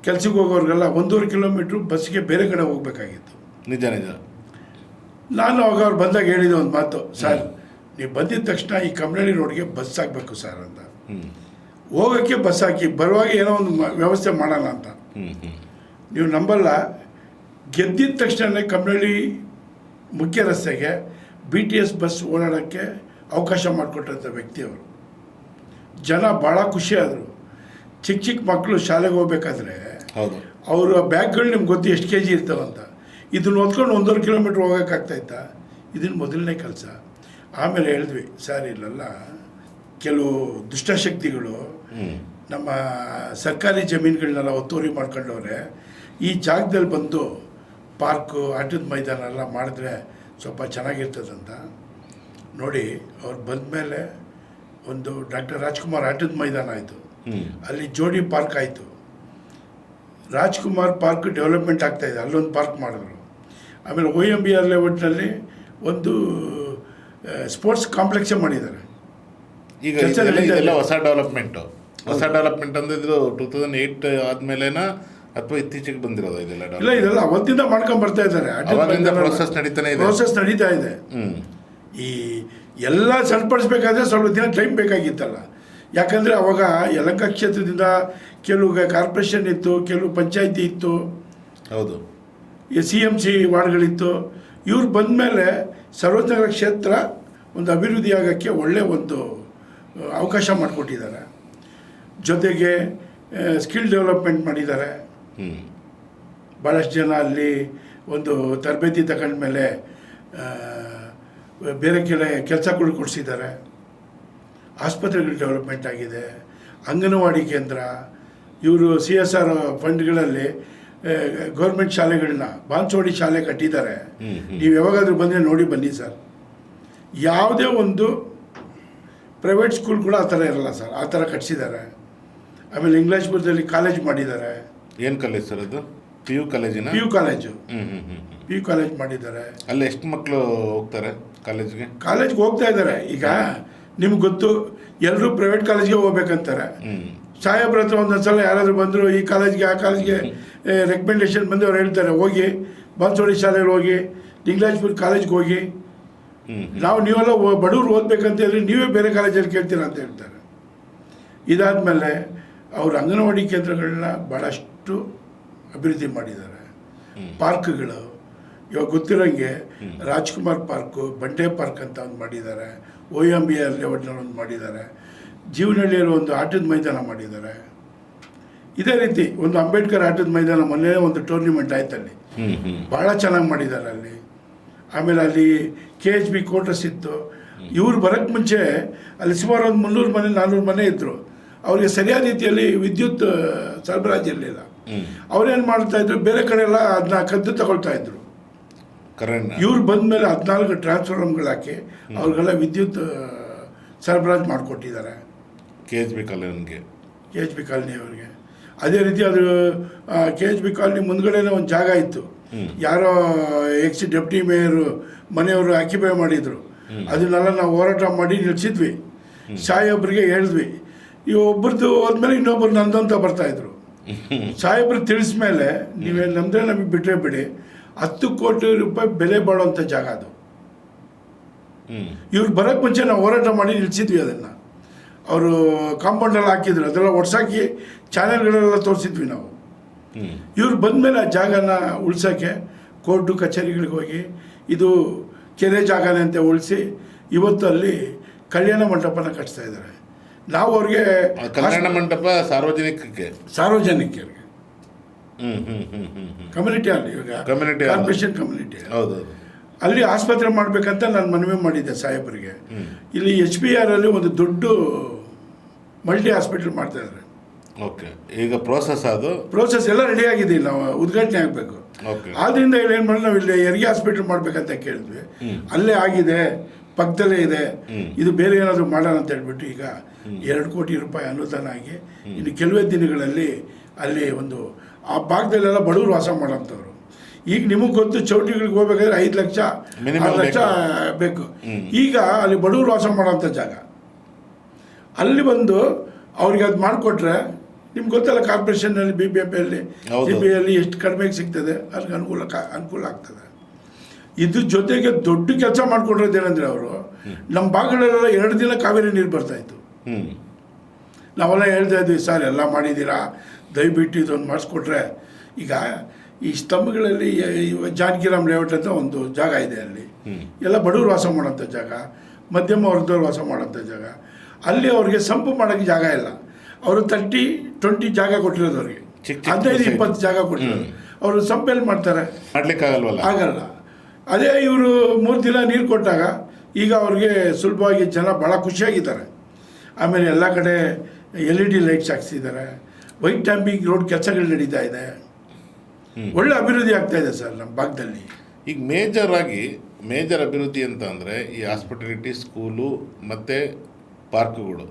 ಕೆಲಸಕ್ಕೆ ಹೋಗೋರಿಗೆಲ್ಲ 1.5 ಕಿಲೋಮೀಟ್ರ್ ಬಸ್ಗೆ ಬೇರೆ ಕಡೆ ಹೋಗಬೇಕಾಗಿತ್ತು. ನಿಜ. ನಾನು ಅವಾಗ ಅವ್ರು ಬಂದಾಗ ಹೇಳಿದ ಒಂದು ಮಾತು, ಸರ್ ನೀವು ಬಂದಿದ್ದ ತಕ್ಷಣ ಈ ಕಮ್ಮನಹಳ್ಳಿ ರೋಡ್ಗೆ ಬಸ್ ಹಾಕಬೇಕು ಸರ್ ಅಂತ. ಹೋಗೋಕ್ಕೆ ಬಸ್ ಹಾಕಿ, ಬರುವಾಗ ಏನೋ ಒಂದು ವ್ಯವಸ್ಥೆ ಮಾಡೋಣ ಅಂತ. ನೀವು ನಂಬಲ್ಲ, ಗೆದ್ದಿದ್ದ ತಕ್ಷಣ ಕಮ್ಮನಹಳ್ಳಿ ಮುಖ್ಯ ರಸ್ತೆಗೆ BTS ಬಸ್ ಓಡಾಡೋಕ್ಕೆ ಅವಕಾಶ ಮಾಡಿಕೊಟ್ಟಂಥ ವ್ಯಕ್ತಿಯವರು. ಜನ ಭಾಳ ಖುಷಿಯಾದರು. ಚಿಕ್ಕ ಮಕ್ಕಳು ಶಾಲೆಗೆ ಹೋಗ್ಬೇಕಾದ್ರೆ ಅವರ ಬ್ಯಾಗ್ಗಳು ನಿಮ್ಗೆ ಗೊತ್ತು ಎಷ್ಟು kg ಇರ್ತಾವಂತ. ಇದನ್ನು ಹೊತ್ಕೊಂಡು 1.5 ಕಿಲೋಮೀಟ್ರ್ ಹೋಗೋಕ್ಕಾಗ್ತಾಯಿತ್ತಾ? ಇದನ್ನು ಮೊದಲನೇ ಕೆಲಸ. ಆಮೇಲೆ ಹೇಳಿದ್ವಿ, ಸರ್ ಇಲ್ಲೆಲ್ಲ ಕೆಲವು ದುಷ್ಟಶಕ್ತಿಗಳು ನಮ್ಮ ಸರ್ಕಾರಿ ಜಮೀನುಗಳನ್ನೆಲ್ಲ ಒತ್ತುವರಿ ಮಾಡ್ಕೊಂಡವ್ರೆ. ಈ ಜಾಗದಲ್ಲಿ ಬಂದು ಪಾರ್ಕು, ಆಟದ ಮೈದಾನ ಎಲ್ಲ ಮಾಡಿದ್ರೆ ಸ್ವಲ್ಪ ಚೆನ್ನಾಗಿರ್ತದಂತ. ನೋಡಿ, ಅವ್ರು ಬಂದ ಮೇಲೆ ಒಂದು ಡಾಕ್ಟರ್ ರಾಜ್ಕುಮಾರ್ ಆಟದ ಮೈದಾನ ಆಯಿತು, ಅಲ್ಲಿ ಜೋಡಿ ಪಾರ್ಕ್ ಆಯಿತು. ರಾಜ್ಕುಮಾರ್ ಪಾರ್ಕ್ ಡೆವಲಪ್ಮೆಂಟ್ ಆಗ್ತಾಯಿದೆ, ಅಲ್ಲೊಂದು ಪಾರ್ಕ್ ಮಾಡಿದ್ರು. ಆಮೇಲೆ OMBR ಲೇಔಟ್ನಲ್ಲಿ ಒಂದು ಸ್ಪೋರ್ಟ್ಸ್ ಕಾಂಪ್ಲೆಕ್ಸೇ ಮಾಡಿದ್ದಾರೆ. ಈಗ ಇದೆಲ್ಲ ಹೊಸ ಡೆವಲಪ್ಮೆಂಟ್ ಅಂದಿದ್ರು 2008 ಆದಮೇಲೆನಾ ಅಥವಾ ಇತ್ತೀಚೆಗೆ ಬಂದಿರೋದು? ಇದೆಲ್ಲ ಅವತ್ತಿಂದ ಮಾಡ್ಕೊಂಡು ಬರ್ತಾ ಇದ್ದಾರೆ. ಪ್ರೋಸೆಸ್ ನಡೀತಾ ಇದೆ. ಈ ಎಲ್ಲ ಸರಿಪಡಿಸ್ಬೇಕಾದ್ರೆ ಸ್ವಲ್ಪ ದಿನ ಟೈಮ್ ಬೇಕಾಗಿತ್ತಲ್ಲ. ಯಾಕಂದರೆ ಅವಾಗ ಯಲಹಂಕ ಕ್ಷೇತ್ರದಿಂದ ಕೆಲವು ಕಾರ್ಪೊರೇಷನ್ ಇತ್ತು, ಕೆಲವು ಪಂಚಾಯಿತಿ ಇತ್ತು, ಹೌದು, CMC ವಾರ್ಡ್ಗಳಿತ್ತು. ಇವ್ರು ಬಂದ ಮೇಲೆ ಸರ್ವಜ್ಞನಗರ ಕ್ಷೇತ್ರ ಒಂದು ಅಭಿವೃದ್ಧಿ ಆಗೋಕ್ಕೆ ಒಳ್ಳೆಯ ಒಂದು ಅವಕಾಶ ಮಾಡಿಕೊಟ್ಟಿದ್ದಾರೆ. ಜೊತೆಗೆ ಸ್ಕಿಲ್ ಡೆವಲಪ್ಮೆಂಟ್ ಮಾಡಿದ್ದಾರೆ. ಭಾಳಷ್ಟು ಜನ ಅಲ್ಲಿ ಒಂದು ತರಬೇತಿ ತಗೊಂಡ್ಮೇಲೆ ಬೇರೆ ಕೆಲಸಗಳು ಕೊಡಿಸಿದ್ದಾರೆ. ಆಸ್ಪತ್ರೆಗಳು ಡೆವಲಪ್ಮೆಂಟ್ ಆಗಿದೆ. ಅಂಗನವಾಡಿ ಕೇಂದ್ರ, ಇವರು CSR ಫಂಡ್ಗಳಲ್ಲಿ ಗೌರ್ಮೆಂಟ್ ಶಾಲೆಗಳನ್ನ, ಬಾನ್ಸವಾಡಿ ಶಾಲೆ ಕಟ್ಟಿದ್ದಾರೆ. ನೀವು ಯಾವಾಗಾದರೂ ಬಂದರೆ ನೋಡಿ ಬನ್ನಿ ಸರ್. ಯಾವುದೇ ಒಂದು ಪ್ರೈವೇಟ್ ಸ್ಕೂಲ್ ಕೂಡ ಆ ಥರ ಇರಲ್ಲ ಸರ್, ಆ ಥರ ಕಟ್ಟಿಸಿದ್ದಾರೆ. ಆಮೇಲೆ ಇಂಗ್ಲೀಷ್ಪುರದಲ್ಲಿ ಕಾಲೇಜ್ ಮಾಡಿದ್ದಾರೆ. ಏನು ಕಾಲೇಜ್ ಸರ್ ಅದು? PU ಕಾಲೇಜಿನ? PU college. PU ಕಾಲೇಜ್ ಮಾಡಿದ್ದಾರೆ. ಅಲ್ಲಿ ಎಷ್ಟು ಮಕ್ಕಳು ಹೋಗ್ತಾರೆ ಕಾಲೇಜ್ಗೆ ಹೋಗ್ತಾ ಇದ್ದಾರೆ. ಈಗ ನಿಮ್ಗೆ ಗೊತ್ತು, ಎಲ್ಲರೂ ಪ್ರೈವೇಟ್ ಕಾಲೇಜ್ಗೆ ಹೋಗ್ಬೇಕಂತಾರೆ. ಸಾಹೇಬ್ರ ಹತ್ರ ಒಂದೊಂದ್ಸಲ ಯಾರಾದರೂ ಬಂದರು ಈ ಕಾಲೇಜ್ಗೆ ಆ ಕಾಲೇಜ್ಗೆ ರೆಕಮೆಂಡೇಶನ್ ಬಂದು ಅವ್ರು ಹೇಳ್ತಾರೆ, ಹೋಗಿ ಬಾನ್ಸವಾಡಿ ಶಾಲೆಯಲ್ಲಿ ಹೋಗಿ, ಇಂಗ್ಲೀಷ್ಪುರ ಕಾಲೇಜ್ಗೆ ಹೋಗಿ. ನೀವೆಲ್ಲ ಬಡವ್ರು ಓದಬೇಕಂತ ಹೇಳಿ ನೀವೇ ಬೇರೆ ಕಾಲೇಜಲ್ಲಿ ಕೇಳ್ತೀರ ಅಂತ ಹೇಳ್ತಾರೆ. ಇದಾದಮೇಲೆ ಅವರು ಅಂಗನವಾಡಿ ಕೇಂದ್ರಗಳನ್ನ ಭಾಳಷ್ಟು ಅಭಿವೃದ್ಧಿ ಮಾಡಿದ್ದಾರೆ. ಪಾರ್ಕ್ಗಳು ಇವಾಗ ಗೊತ್ತಿರೋಂಗೆ ರಾಜ್ಕುಮಾರ್ ಪಾರ್ಕು, ಬಂಡೆ ಪಾರ್ಕ್ ಅಂತ ಒಂದು ಮಾಡಿದ್ದಾರೆ. OMBR ಲೇಔಟ್ನಲ್ಲಿ ಒಂದು ಮಾಡಿದ್ದಾರೆ. ಜೀವನಹಳ್ಳಿಯಲ್ಲಿ ಒಂದು ಆಟದ ಮೈದಾನ ಮಾಡಿದ್ದಾರೆ. ಇದೇ ರೀತಿ ಒಂದು ಅಂಬೇಡ್ಕರ್ ಆಟದ ಮೈದಾನ ಮೊನ್ನೆ ಒಂದು ಟೂರ್ನಿಮೆಂಟ್ ಆಯ್ತಲ್ಲಿ, ಭಾಳ ಚೆನ್ನಾಗಿ ಮಾಡಿದ್ದಾರೆ ಅಲ್ಲಿ. ಆಮೇಲೆ ಅಲ್ಲಿ KHB ಕ್ವಾರ್ಟರ್ಸ್ ಇತ್ತು. ಇವ್ರು ಬರೋಕ್ಕೆ ಮುಂಚೆ ಅಲ್ಲಿ ಸುಮಾರು ಒಂದು 300 ಮನೆ 400 ಮನೆ ಇದ್ದರು. ಅವ್ರಿಗೆ ಸರಿಯಾದ ರೀತಿಯಲ್ಲಿ ವಿದ್ಯುತ್ ಸರಬರಾಜು ಇರಲಿಲ್ಲ. ಅವ್ರೇನು ಮಾಡ್ತಾಯಿದ್ರು, ಬೇರೆ ಕಡೆ ಎಲ್ಲ ಅದನ್ನ ಕದ್ದು ತಗೊಳ್ತಾ ಇದ್ರು. ಇವ್ರು ಬಂದ ಮೇಲೆ 14 ಟ್ರಾನ್ಸ್ಫಾರ್ಮರ್ಗಳು ಹಾಕಿ ಅವ್ರಿಗೆಲ್ಲ ವಿದ್ಯುತ್ ಸರಬರಾಜು ಮಾಡಿಕೊಟ್ಟಿದ್ದಾರೆ. KHB ಕಾಲನಿಯವ್ರಿಗೆ. ಅದೇ ರೀತಿ ಅದು KHB ಕಾಲನಿ ಮುಂದ್ಗಡೆನೇ ಒಂದು ಜಾಗ ಇತ್ತು. ಯಾರೋ ಡೆಪ್ಟಿ ಮೇಯರು ಮನೆಯವರು ಆಕ್ಯುಪೈ ಮಾಡಿದರು. ಅದನ್ನೆಲ್ಲ ನಾವು ಹೋರಾಟ ಮಾಡಿ ನಿಲ್ಲಿಸಿದ್ವಿ. ಸಾಹೇಬ್ರಿಗೆ ಹೇಳಿದ್ವಿ. ಒಬ್ಬರದ್ದು ಹೋದ್ಮೇಲೆ ಇನ್ನೊಬ್ಬರು ನಂದಂತ ಬರ್ತಾಯಿದ್ರು. ಸಾಹೇಬ್ರು ತಿಳಿಸ್ಮೇಲೆ ನೀವೇನು ನಮ್ಮದೇ ನಮಗೆ ಬಿಟ್ಟರೆ ಬಿಡಿ, 10 ಕೋಟಿ ರೂಪಾಯಿ ಬೆಲೆ ಬಾಳುವಂಥ ಜಾಗ ಅದು. ಇವ್ರು ಬರೋಕ್ಕೆ ಮುಂಚೆ ನಾವು ಹೋರಾಟ ಮಾಡಿ ನಿಲ್ಲಿಸಿದ್ವಿ ಅದನ್ನು. ಅವರು ಕಾಂಪೌಂಡಲ್ಲಿ ಹಾಕಿದ್ರು, ಅದೆಲ್ಲ ಒಡ್ಸಾಕಿ ಚಾನೆಲ್ಗಳೆಲ್ಲ ತೋರಿಸಿದ್ವಿ ನಾವು. ಇವ್ರು ಬಂದಮೇಲೆ ಆ ಜಾಗನ ಉಳ್ಸೋಕ್ಕೆ ಕೋರ್ಟು ಕಚೇರಿಗಳಿಗೆ ಹೋಗಿ ಇದು ಕೆರೆ ಜಾಗನೇ ಅಂತ ಉಳಿಸಿ ಇವತ್ತು ಅಲ್ಲಿ ಕಲ್ಯಾಣ ಮಂಟಪನ ಕಟ್ಸ್ತಾ ಇದ್ದಾರೆ. ನಾವು ಅವ್ರಿಗೆ ಕಲ್ಯಾಣ ಮಂಟಪ ಸಾರ್ವಜನಿಕರಿಗೆ ಕಮ್ಯುನಿಟಿ ಅಲ್ಲಿ ಇವಾಗ Community ಕಾರ್ಪೊರೇಷನ್ ಕಮ್ಯುನಿಟಿ ಹೌದು ಅಲ್ಲಿ ಆಸ್ಪತ್ರೆ ಮಾಡಬೇಕಂತ ನಾನು ಮನವಿ ಮಾಡಿದ್ದೆ ಸಾಹೇಬರಿಗೆ. ಇಲ್ಲಿ HBR ಅಲ್ಲಿ ಒಂದು ದೊಡ್ಡ ಮಲ್ಟಿ ಹಾಸ್ಪಿಟಲ್ ಮಾಡ್ತಾ ಇದ್ದಾರೆ. ಓಕೆ, ಈಗ ಪ್ರೋಸೆಸ್ ಎಲ್ಲ ರೆಡಿ ಆಗಿದೆ, ನಾವು ಉದ್ಘಾಟನೆ ಆಗಬೇಕು. ಆದ್ದರಿಂದ ಇಲ್ಲಿ ಏನು ಮಾಡಿ ನಾವು ಇಲ್ಲಿ ಹೆರಿಗೆ ಹಾಸ್ಪಿಟಲ್ ಮಾಡಬೇಕಂತ ಕೇಳಿದ್ವಿ. ಅಲ್ಲೇ ಆಗಿದೆ, ಪಕ್ಕದಲ್ಲೇ ಇದೆ. ಇದು ಬೇರೆ ಏನಾದರೂ ಮಾಡೋಣ ಅಂತ ಹೇಳ್ಬಿಟ್ಟು ಈಗ 2 ಕೋಟಿ ರೂಪಾಯಿ ಅನುದಾನ ಆಗಿ ಇನ್ನು ಕೆಲವೇ ದಿನಗಳಲ್ಲಿ ಅಲ್ಲಿ ಒಂದು ಆ ಭಾಗದಲ್ಲೆಲ್ಲ ಬಡವರು ವಾಸ ಮಾಡೋಂಥವ್ರು. ಈಗ ನಿಮಗೆ ಗೊತ್ತು, ಚೌಟಿಗಳಿಗೆ ಹೋಗ್ಬೇಕಾದ್ರೆ 5 ಲಕ್ಷ 6 ಲಕ್ಷ ಬೇಕು. ಈಗ ಅಲ್ಲಿ ಬಡವರು ವಾಸ ಮಾಡೋಂಥ ಜಾಗ ಅಲ್ಲಿ ಬಂದು ಅವ್ರಿಗೆ ಅದು ಮಾಡಿಕೊಟ್ರೆ, ನಿಮ್ಗೆ ಗೊತ್ತಲ್ಲ ಕಾರ್ಪೊರೇಷನ್ನಲ್ಲಿ BBMPಯಲ್ಲಿ CBಯಲ್ಲಿ ಎಷ್ಟು ಕಡಿಮೆಗೆ ಸಿಗ್ತದೆ, ಅವ್ರಿಗೆ ಅನುಕೂಲ ಆಗ್ತದೆ. ಇದ್ರ ಜೊತೆಗೆ ದೊಡ್ಡ ಕೆಲಸ ಮಾಡಿಕೊಟ್ಟಿರೋದೇನೆಂದರೆ ಅವರು ನಮ್ಮ ಭಾಗಗಳಲ್ಲೆಲ್ಲ 2 ದಿನ ಕಾವೇರಿ ನೀರು ಬರ್ತಾಯಿತ್ತು. ನಾವೆಲ್ಲ ಹೇಳ್ತಾ ಇದ್ವಿ, ಸರ್ ಎಲ್ಲ ಮಾಡಿದ್ದೀರಾ, ದಯವಿಟ್ಟು ಇದೊಂದು ಮಾಡಿಸ್ಕೊಟ್ರೆ. ಈಗ ಈ ಸ್ತಂಭಗಳಲ್ಲಿ ಜಾನಕಿರಾಮ್ ಲೇಔಟ್ ಅಂತ ಒಂದು ಜಾಗ ಇದೆ, ಅಲ್ಲಿ ಎಲ್ಲ ಬಡವರು ವಾಸ ಮಾಡೋಂಥ ಜಾಗ, ಮಧ್ಯಮ ವರ್ಗದವ್ರು ವಾಸ ಮಾಡೋಂಥ ಜಾಗ. ಅಲ್ಲಿ ಅವ್ರಿಗೆ ಸಂಪು ಮಾಡೋಕ್ಕೆ ಜಾಗ ಇಲ್ಲ. ಅವರು 30-20 ಜಾಗ ಕೊಟ್ಟಿರೋದು ಅವ್ರಿಗೆ, 15-20 ಜಾಗ ಕೊಟ್ಟಿರೋದು. ಅವರು ಸಂಪೆಲ್ಲಿ ಮಾಡ್ತಾರೆ, ಆಗಲ್ಲ. ಅದೇ ಇವರು 3 ದಿನ ನೀರು ಕೊಟ್ಟಾಗ ಈಗ ಅವ್ರಿಗೆ ಸುಲಭವಾಗಿ ಜನ ಭಾಳ ಖುಷಿಯಾಗಿದ್ದಾರೆ. ಆಮೇಲೆ ಎಲ್ಲ ಕಡೆ LED ಲೈಟ್ಸ್ ಹಾಕ್ಸಿದ್ದಾರೆ, ವೈಟ್ ಟ್ಯಾಂಪಿಂಗ್ ರೋಡ್ ಕೆಲಸಗಳು ನಡೀತಾ ಇದೆ, ಒಳ್ಳೆ ಅಭಿವೃದ್ಧಿ ಆಗ್ತಾ ಇದೆ ಸರ್ ನಮ್ಮ ಭಾಗದಲ್ಲಿ. ಈಗ ಮೇಜರ್ ಅಭಿವೃದ್ಧಿ ಅಂತ ಅಂದರೆ ಈ ಹಾಸ್ಪಿಟಾಲಿಟಿ, ಸ್ಕೂಲು ಮತ್ತು ಪಾರ್ಕ್ಗಳು,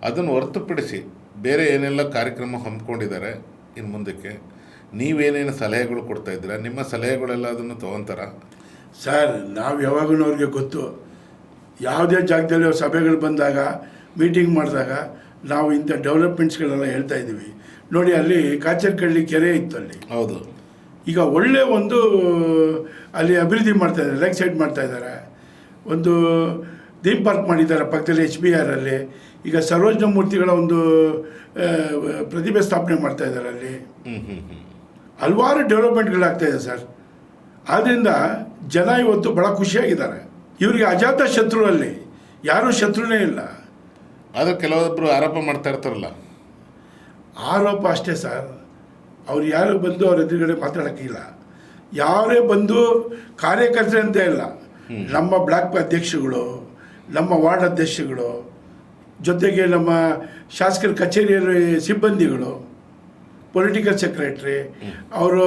ಅದನ್ನು ಹೊರತುಪಡಿಸಿ ಬೇರೆ ಏನೆಲ್ಲ ಕಾರ್ಯಕ್ರಮ ಹಮ್ಮಿಕೊಂಡಿದ್ದಾರೆ ಇನ್ನು ಮುಂದಕ್ಕೆ, ನೀವೇನೇನು ಸಲಹೆಗಳು ಕೊಡ್ತಾ ಇದ್ದೀರಾ? ನಿಮ್ಮ ಸಲಹೆಗಳೆಲ್ಲ ಅದನ್ನು ತೊಗೊತಾರ? ಸರ್, ನಾವು ಯಾವಾಗೂ ಅವ್ರಿಗೆ ಗೊತ್ತು, ಯಾವುದೇ ಜಾಗದಲ್ಲಿ ಅವ್ರ ಸಭೆಗಳು ಬಂದಾಗ, ಮೀಟಿಂಗ್ ಮಾಡಿದಾಗ ನಾವು ಇಂಥ ಡೆವಲಪ್ಮೆಂಟ್ಸ್ಗಳೆಲ್ಲ ಹೇಳ್ತಾ ಇದ್ದೀವಿ. ನೋಡಿ, ಅಲ್ಲಿ ಕಾಚರ್ಕಳ್ಳಿ ಕೆರೆ ಇತ್ತು, ಅಲ್ಲಿ ಹೌದು, ಈಗ ಒಳ್ಳೆ ಒಂದು ಅಲ್ಲಿ ಅಭಿವೃದ್ಧಿ ಮಾಡ್ತಾಯಿದ್ದಾರೆ, ಲೆಗ್ ಸೈಡ್ ಮಾಡ್ತಾಯಿದ್ದಾರೆ. ಒಂದು ಥೀಮ್ ಪಾರ್ಕ್ ಮಾಡಿದ್ದಾರೆ ಪಕ್ಕದಲ್ಲಿ HBRಲ್ಲಿ. ಈಗ ಸರ್ವಜ್ಞ ಮೂರ್ತಿಗಳ ಒಂದು ಪ್ರತಿಭೆ ಸ್ಥಾಪನೆ ಮಾಡ್ತಾಯಿದ್ದಾರೆ ಅಲ್ಲಿ. ಹಲವಾರು ಡೆವಲಪ್ಮೆಂಟ್ಗಳಾಗ್ತಾಯಿದೆ ಸರ್. ಆದ್ದರಿಂದ ಜನ ಇವತ್ತು ಭಾಳ ಖುಷಿಯಾಗಿದ್ದಾರೆ. ಇವರಿಗೆ ಅಜಾತ ಶತ್ರು ಅಲ್ಲಿ ಯಾರೂ ಶತ್ರುನೇ ಇಲ್ಲ. ಆದರೆ ಕೆಲವೊಬ್ಬರು ಆರೋಪ ಮಾಡ್ತಾ ಇರ್ತಾರಲ್ಲ. ಆರೋಪ ಅಷ್ಟೇ ಸರ್, ಅವ್ರು ಯಾರು ಬಂದು ಅವ್ರ ಎದುರುಗಡೆ ಮಾತಾಡೋಕ್ಕಿಲ್ಲ. ಯಾರೇ ಬಂದು ಕಾರ್ಯಕರ್ತರಂತೆ ಇಲ್ಲ, ನಮ್ಮ ಬ್ಲಾಕ್ ಅಧ್ಯಕ್ಷಗಳು, ನಮ್ಮ ವಾರ್ಡ್ ಅಧ್ಯಕ್ಷಗಳು, ಜೊತೆಗೆ ನಮ್ಮ ಶಾಸಕರ ಕಚೇರಿಯಲ್ಲಿ ಸಿಬ್ಬಂದಿಗಳು, ಪೊಲಿಟಿಕಲ್ ಸೆಕ್ರೆಟ್ರಿ, ಅವರು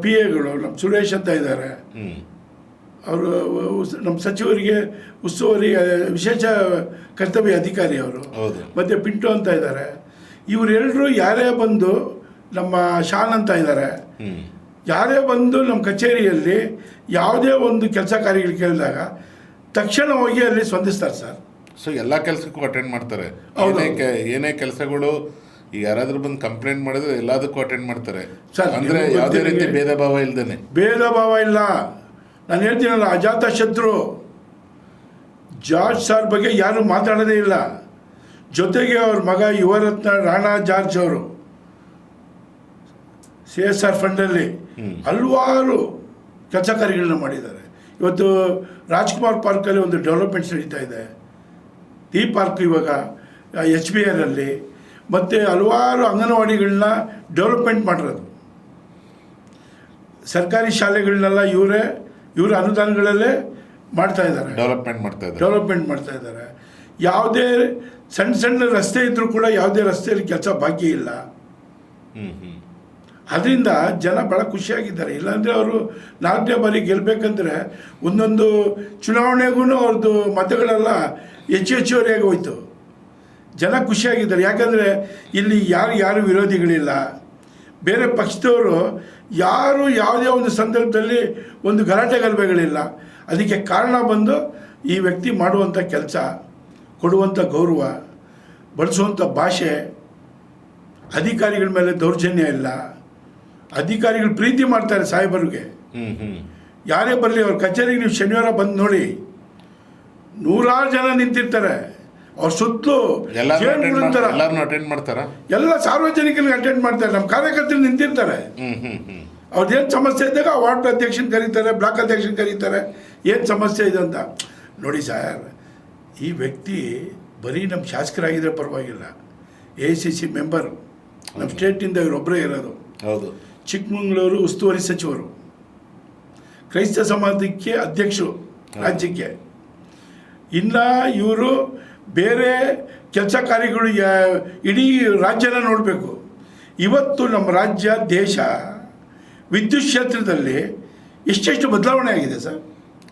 PAಗಳು, ನಮ್ಮ ಸುರೇಶ್ ಅಂತ ಇದ್ದಾರೆ, ಅವರು ನಮ್ಮ ಸಚಿವರಿಗೆ ಉಸ್ತುವಾರಿ ವಿಶೇಷ ಕರ್ತವ್ಯ ಅಧಿಕಾರಿ ಅವರು, ಮತ್ತು ಪಿಂಟು ಅಂತ ಇದ್ದಾರೆ. ಇವರೆಲ್ಲರೂ ಯಾರೇ ಬಂದು, ನಮ್ಮ ಶಾನ್ ಅಂತ ಇದ್ದಾರೆ, ಯಾರೇ ಬಂದು ನಮ್ಮ ಕಚೇರಿಯಲ್ಲಿ ಯಾವುದೇ ಒಂದು ಕೆಲಸ ಕಾರ್ಯಗಳು ಕೇಳಿದಾಗ ತಕ್ಷಣ ಹೋಗಿ ಅಲ್ಲಿ ಸ್ಪಂದಿಸ್ತಾರೆ ಸರ್. ಸೊ ಎಲ್ಲ ಕೆಲಸಕ್ಕೂ ಅಟೆಂಡ್ ಮಾಡ್ತಾರೆ. ಏನೇ ಕೆಲಸಗಳು ಈಗ ಯಾರಾದರೂ ಬಂದು ಕಂಪ್ಲೇಂಟ್ ಮಾಡಿದ್ರೆ ಎಲ್ಲದಕ್ಕೂ ಅಟೆಂಡ್ ಮಾಡ್ತಾರೆ ಸರ್. ಅಂದರೆ ಯಾವುದೇ ರೀತಿ ಭೇದ ಭಾವ ಇಲ್ಲದೇನೆ. ಭೇದ ಭಾವ ಇಲ್ಲ. ನಾನು ಹೇಳ್ತೀನಲ್ಲ, ಅಜಾತ ಶತ್ರು. ಜಾರ್ಜ್ ಸರ್ ಬಗ್ಗೆ ಯಾರೂ ಮಾತಾಡೋದೇ ಇಲ್ಲ. ಜೊತೆಗೆ ಅವ್ರ ಮಗ ಯುವರತ್ನ ರಾಣಾ ಜಾರ್ಜ್ ಅವರು CSR ಫಂಡಲ್ಲಿ ಹಲವಾರು ಕೆಲಸ ಕಾರ್ಯಗಳನ್ನ ಮಾಡಿದ್ದಾರೆ. ಇವತ್ತು ರಾಜ್ಕುಮಾರ್ ಪಾರ್ಕಲ್ಲಿ ಒಂದು ಡೆವಲಪ್ಮೆಂಟ್ಸ್ ನಡೀತಾ ಇದೆ. ಈ ಪಾರ್ಕ್ ಇವಾಗ HBRಲ್ಲಿ, ಮತ್ತು ಹಲವಾರು ಅಂಗನವಾಡಿಗಳನ್ನ ಡೆವಲಪ್ಮೆಂಟ್ ಮಾಡಿರೋದು. ಸರ್ಕಾರಿ ಶಾಲೆಗಳನ್ನೆಲ್ಲ ಇವರ ಅನುದಾನಗಳಲ್ಲೇ ಮಾಡ್ತಾ ಇದ್ದಾರೆ, ಡೆವಲಪ್ಮೆಂಟ್ ಮಾಡ್ತಾ ಇದ್ದಾರೆ. ಯಾವುದೇ ಸಣ್ಣ ರಸ್ತೆ ಇದ್ದರೂ ಕೂಡ ಯಾವುದೇ ರಸ್ತೆಯಲ್ಲಿ ಕೆಲಸ ಬಾಕಿ ಇಲ್ಲ. ಅದರಿಂದ ಜನ ಭಾಳ ಖುಷಿಯಾಗಿದ್ದಾರೆ. ಇಲ್ಲಾಂದರೆ ಅವರು 4ನೇ ಬಾರಿ ಗೆಲ್ಲಬೇಕಂದ್ರೆ ಒಂದೊಂದು ಚುನಾವಣೆಗೂ ಅವ್ರದ್ದು ಮತಗಳೆಲ್ಲ ಹೆಚ್ಚುವರಿಯಾಗಿ ಹೋಯ್ತು. ಜನ ಖುಷಿಯಾಗಿದ್ದಾರೆ. ಯಾಕಂದರೆ ಇಲ್ಲಿ ಯಾರು ವಿರೋಧಿಗಳಿಲ್ಲ. ಬೇರೆ ಪಕ್ಷದವರು ಯಾರು ಯಾವುದೇ ಒಂದು ಸಂದರ್ಭದಲ್ಲಿ ಒಂದು ಗಲಾಟೆ ಗಲಭೆಗಳಿಲ್ಲ. ಅದಕ್ಕೆ ಕಾರಣ ಬಂದು ಈ ವ್ಯಕ್ತಿ ಮಾಡುವಂಥ ಕೆಲಸ, ಕೊಡುವಂಥ ಗೌರವ, ಬಳಸುವಂಥ ಭಾಷೆ. ಅಧಿಕಾರಿಗಳ ಮೇಲೆ ದೌರ್ಜನ್ಯ ಇಲ್ಲ. ಅಧಿಕಾರಿಗಳು ಪ್ರೀತಿ ಮಾಡ್ತಾರೆ ಸಾಹೇಬರಿಗೆ. ಯಾರೇ ಬರಲಿ ಅವ್ರ ಕಚೇರಿಗೆ ನೀವು ಶನಿವಾರ ಬಂದು ನೋಡಿ, ನೂರಾರು ಜನ ನಿಂತಿರ್ತಾರೆ, ಅವ್ರ ಸುತ್ತಲೂ ಜೇನುಗಳಂತಾರ, ಎಲ್ಲರನ್ನೂ ಅಟೆಂಡ್ ಮಾಡ್ತಾರಾ? ಎಲ್ಲ ಸಾರ್ವಜನಿಕರಿಗೆ ಅಟೆಂಡ್ ಮಾಡ್ತಾರೆ. ನಮ್ಮ ಕಾರ್ಯಕರ್ತರು ನಿಂತಿರ್ತಾರೆ. ಅವ್ರದ್ದೇನು ಸಮಸ್ಯೆ ಇದ್ದಾಗ ವಾರ್ಡ್ ಅಧ್ಯಕ್ಷನ ಕರೀತಾರೆ, ಬ್ಲಾಕ್ ಅಧ್ಯಕ್ಷನ ಕರೀತಾರೆ, ಏನು ಸಮಸ್ಯೆ ಇದೆ ಅಂತ. ನೋಡಿ ಸರ್, ಈ ವ್ಯಕ್ತಿ ಬರೀ ನಮ್ಮ ಶಾಸಕರಾಗಿದ್ದರೆ ಪರವಾಗಿಲ್ಲ, AICC ಮೆಂಬರ್, ನಮ್ಮ ಸ್ಟೇಟಿಂದ ಇವರೊಬ್ಬರೇ ಇರೋದು. ಹೌದು. ಚಿಕ್ಕಮಗಳೂರು ಉಸ್ತುವಾರಿ ಸಚಿವರು, ಕ್ರೈಸ್ತ ಸಮಾಜಕ್ಕೆ ಅಧ್ಯಕ್ಷರು ರಾಜ್ಯಕ್ಕೆ. ಇನ್ನು ಇವರು ಬೇರೆ ಕೆಲಸ ಕಾರ್ಯಗಳು ಇಡೀ ರಾಜ್ಯನ ನೋಡಬೇಕು. ಇವತ್ತು ನಮ್ಮ ರಾಜ್ಯ ದೇಶ ವಿದ್ಯುತ್ ಕ್ಷೇತ್ರದಲ್ಲಿ ಎಷ್ಟೆಷ್ಟು ಬದಲಾವಣೆ ಆಗಿದೆ ಸರ್.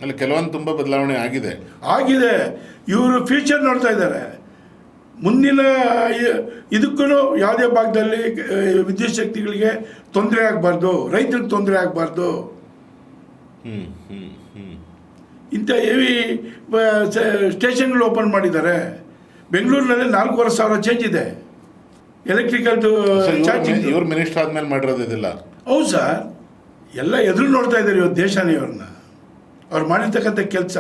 ಅಲ್ಲಿ ಕೆಲವೊಂದು ತುಂಬ ಬದಲಾವಣೆ ಆಗಿದೆ. ಇವರು ಫ್ಯೂಚರ್ ನೋಡ್ತಾ ಇದ್ದಾರೆ. ಮುಂದಿನ ಇದಕ್ಕೂ ಯಾವುದೇ ಭಾಗದಲ್ಲಿ ವಿದ್ಯುತ್ ಶಕ್ತಿಗಳಿಗೆ ತೊಂದರೆ ಆಗಬಾರ್ದು, ರೈತರಿಗೆ ತೊಂದರೆ ಆಗಬಾರ್ದು. ಇಂಥ ಹೆವಿ ಸ್ಟೇಷನ್ಗಳು ಓಪನ್ ಮಾಡಿದ್ದಾರೆ. ಬೆಂಗಳೂರಿನಲ್ಲಿ 4,500 ಚೇಂಜ್ ಇದೆ ಎಲೆಕ್ಟ್ರಿಕಲ್ದು ಚಾರ್ಜಿಂಗ್. ಇವ್ರು ಮಿನಿಸ್ಟರ್ ಆದಮೇಲೆ ಮಾಡಿರೋದು ಇದಿಲ್ಲ. ಹೌದು ಸರ್, ಎಲ್ಲ ಎದುರು ನೋಡ್ತಾ ಇದ್ದಾರೆ ಇವತ್ತು ದೇಶನೇ ಇವ್ರನ್ನ. ಅವ್ರು ಮಾಡಿರ್ತಕ್ಕಂಥ ಕೆಲಸ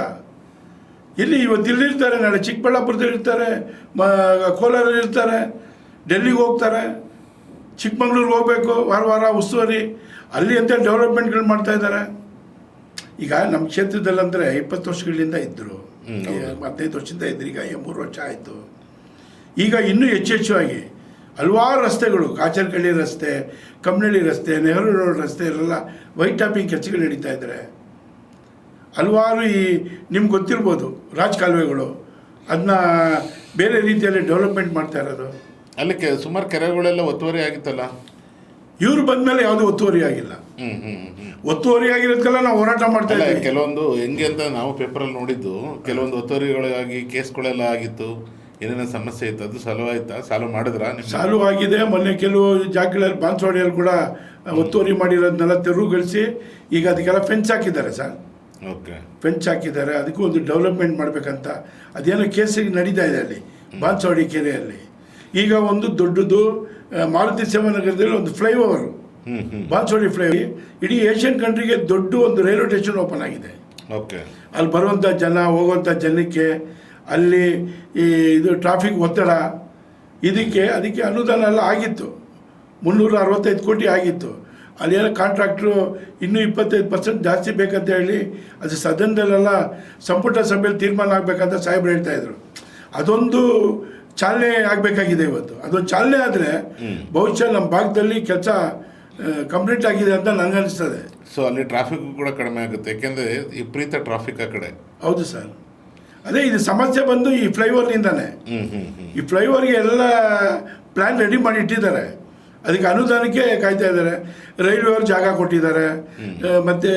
ಇಲ್ಲಿ ಇವತ್ತು ಇಲ್ಲಿರ್ತಾರೆ, ನಾಳೆ ಚಿಕ್ಕಬಳ್ಳಾಪುರದಲ್ಲಿ ಇರ್ತಾರೆ, ಕೋಲಾರಲ್ಲಿ ಇರ್ತಾರೆ, ಡೆಲ್ಲಿಗೆ ಹೋಗ್ತಾರೆ, ಚಿಕ್ಕಮಂಗ್ಳೂರಿಗೆ ಹೋಗಬೇಕು, ವಾರ ಉಸ್ತುವಾರಿ, ಅಲ್ಲಿ ಅಂತ ಡೆವಲಪ್ಮೆಂಟ್ಗಳು ಮಾಡ್ತಾ ಇದ್ದಾರೆ. ಈಗ ನಮ್ಮ ಕ್ಷೇತ್ರದಲ್ಲಂದರೆ 20 ವರ್ಷಗಳಿಂದ ಇದ್ದರು, 15 ವರ್ಷದಿಂದ ಇದ್ರು, ಈಗ 3 ವರ್ಷ ಆಯಿತು. ಈಗ ಇನ್ನೂ ಹೆಚ್ಚು ಆಗಿ ಹಲವಾರು ರಸ್ತೆಗಳು, ಕಾಚರಕಳ್ಳಿ ರಸ್ತೆ, ಕಮ್ಮನಹಳ್ಳಿ ರಸ್ತೆ, ನೆಹರು ರೋಡ್ ರಸ್ತೆ ಎಲ್ಲ ವೈಟ್ ಟಾಪಿಂಗ್ ಕೆಲಸಗಳು ನಡೀತಾ ಇದ್ದಾರೆ. ಹಲವಾರು ನಿಮ್ಗೆ ಗೊತ್ತಿರ್ಬೋದು ರಾಜಕಾಲುವೆಗಳು, ಅದನ್ನ ಬೇರೆ ರೀತಿಯಲ್ಲಿ ಡೆವಲಪ್ಮೆಂಟ್ ಮಾಡ್ತಾ ಇರೋದು. ಅಲ್ಲಿ ಸುಮಾರು ಕೆರೆಗಳೆಲ್ಲ ಒತ್ತುವರಿ ಆಗಿತ್ತಲ್ಲ. ಇವರು ಬಂದಮೇಲೆ ಯಾವುದೂ ಒತ್ತುವರಿ ಆಗಿಲ್ಲ. ಒತ್ತುವರಿ ಆಗಿರೋದಕ್ಕೆಲ್ಲ ನಾವು ಹೋರಾಟ ಮಾಡ್ತಾ ಇದ್ದೀವಿ. ಕೆಲವೊಂದು ಹೆಂಗೆ ಅಂತ ನಾವು ಪೇಪರಲ್ಲಿ ನೋಡಿದ್ದು, ಕೆಲವೊಂದು ಒತ್ತುವರಿಗಳಾಗಿ ಕೇಸ್ಗಳೆಲ್ಲ ಆಗಿತ್ತು, ಏನೇನೋ ಸಮಸ್ಯೆ ಇತ್ತು, ಅದು ಸಾಲ್ವ್ ಆಯ್ತಾ? ಸಾಲ್ವ್ ಮಾಡಿದ್ರಾ? ಸಾಲ್ವ್ ಆಗಿದೆ. ಮೊನ್ನೆ ಕೆಲವು ಜಾಗಗಳಲ್ಲಿ ಬಾನ್ಸವಾಡಿಯಲ್ಲಿ ಕೂಡ ಒತ್ತುವರಿ ಮಾಡಿರೋದನ್ನೆಲ್ಲ ತೆರವುಗೊಳಿಸಿ ಈಗ ಅದಕ್ಕೆಲ್ಲ ಫೆನ್ಸ್ ಹಾಕಿದ್ದಾರೆ ಸರ್. ಓಕೆ, ಫೆನ್ಸ್ ಹಾಕಿದ್ದಾರೆ. ಅದಕ್ಕೂ ಒಂದು ಡೆವಲಪ್ಮೆಂಟ್ ಮಾಡಬೇಕಂತ ಅದೇನೋ ಕೇಸಿಗೆ ನಡೀತಾ ಇದೆ ಅಲ್ಲಿ ಬಾನ್ಸವಾಡಿ ಕೆರೆಯಲ್ಲಿ. ಈಗ ಒಂದು ದೊಡ್ಡದು ಮಾರುತಿ ಸೇವಾನಗರದಲ್ಲಿ ಒಂದು ಫ್ಲೈಓವರು, ಬಾನ್ಸವಾಡಿ ಫ್ಲೈಓವರ್, ಇಡೀ ಏಷ್ಯನ್ ಕಂಟ್ರಿಗೆ ದೊಡ್ಡ ಒಂದು ರೈಲ್ವೆ ಸ್ಟೇಷನ್ ಓಪನ್ ಆಗಿದೆ. ಓಕೆ, ಅಲ್ಲಿ ಬರುವಂಥ ಜನ, ಹೋಗುವಂಥ ಜನಕ್ಕೆ ಅಲ್ಲಿ ಇದು ಟ್ರಾಫಿಕ್ ಒತ್ತಡ, ಅದಕ್ಕೆ ಅನುದಾನ ಎಲ್ಲ ಆಗಿತ್ತು. 365 ಕೋಟಿ ಆಗಿತ್ತು. ಅಲ್ಲೇನೋ ಕಾಂಟ್ರಾಕ್ಟ್ರು ಇನ್ನೂ 25% ಜಾಸ್ತಿ ಬೇಕಂತ ಹೇಳಿ ಅದು ಸದನದಲ್ಲೆಲ್ಲ ಸಂಪುಟ ಸಭೆಯಲ್ಲಿ ತೀರ್ಮಾನ ಆಗಬೇಕಂತ ಸಾಹೇಬ್ರು ಹೇಳ್ತಾಯಿದ್ರು. ಅದೊಂದು ಚಾಲನೆ ಆಗಬೇಕಾಗಿದೆ ಇವತ್ತು. ಅದೊಂದು ಚಾಲನೆ ಆದರೆ ಬಹುಶಃ ನಮ್ಮ ಭಾಗದಲ್ಲಿ ಕೆಲಸ ಕಂಪ್ಲೀಟ್ ಆಗಿದೆ ಅಂತ ನನಗನ್ನಿಸ್ತದೆ. ಸೊ ಅಲ್ಲಿ ಟ್ರಾಫಿಕ್ ಕೂಡ ಕಡಿಮೆ ಆಗುತ್ತೆ, ಯಾಕೆಂದರೆ ವಿಪರೀತ ಟ್ರಾಫಿಕ್ ಆ ಕಡೆ. ಹೌದು ಸರ್, ಅದೇ ಇದು ಸಮಸ್ಯೆ ಬಂದು ಈ ಫ್ಲೈಓವರ್ನಿಂದಾನೆ. ಈ ಫ್ಲೈಓವರ್ಗೆ ಎಲ್ಲ ಪ್ಲ್ಯಾನ್ ರೆಡಿ ಮಾಡಿ ಇಟ್ಟಿದ್ದಾರೆ, ಅದಕ್ಕೆ ಅನುದಾನಕ್ಕೆ ಕಾಯ್ತಾ ಇದ್ದಾರೆ. ರೈಲ್ವೆಯವ್ರು ಜಾಗ ಕೊಟ್ಟಿದ್ದಾರೆ, ಮತ್ತು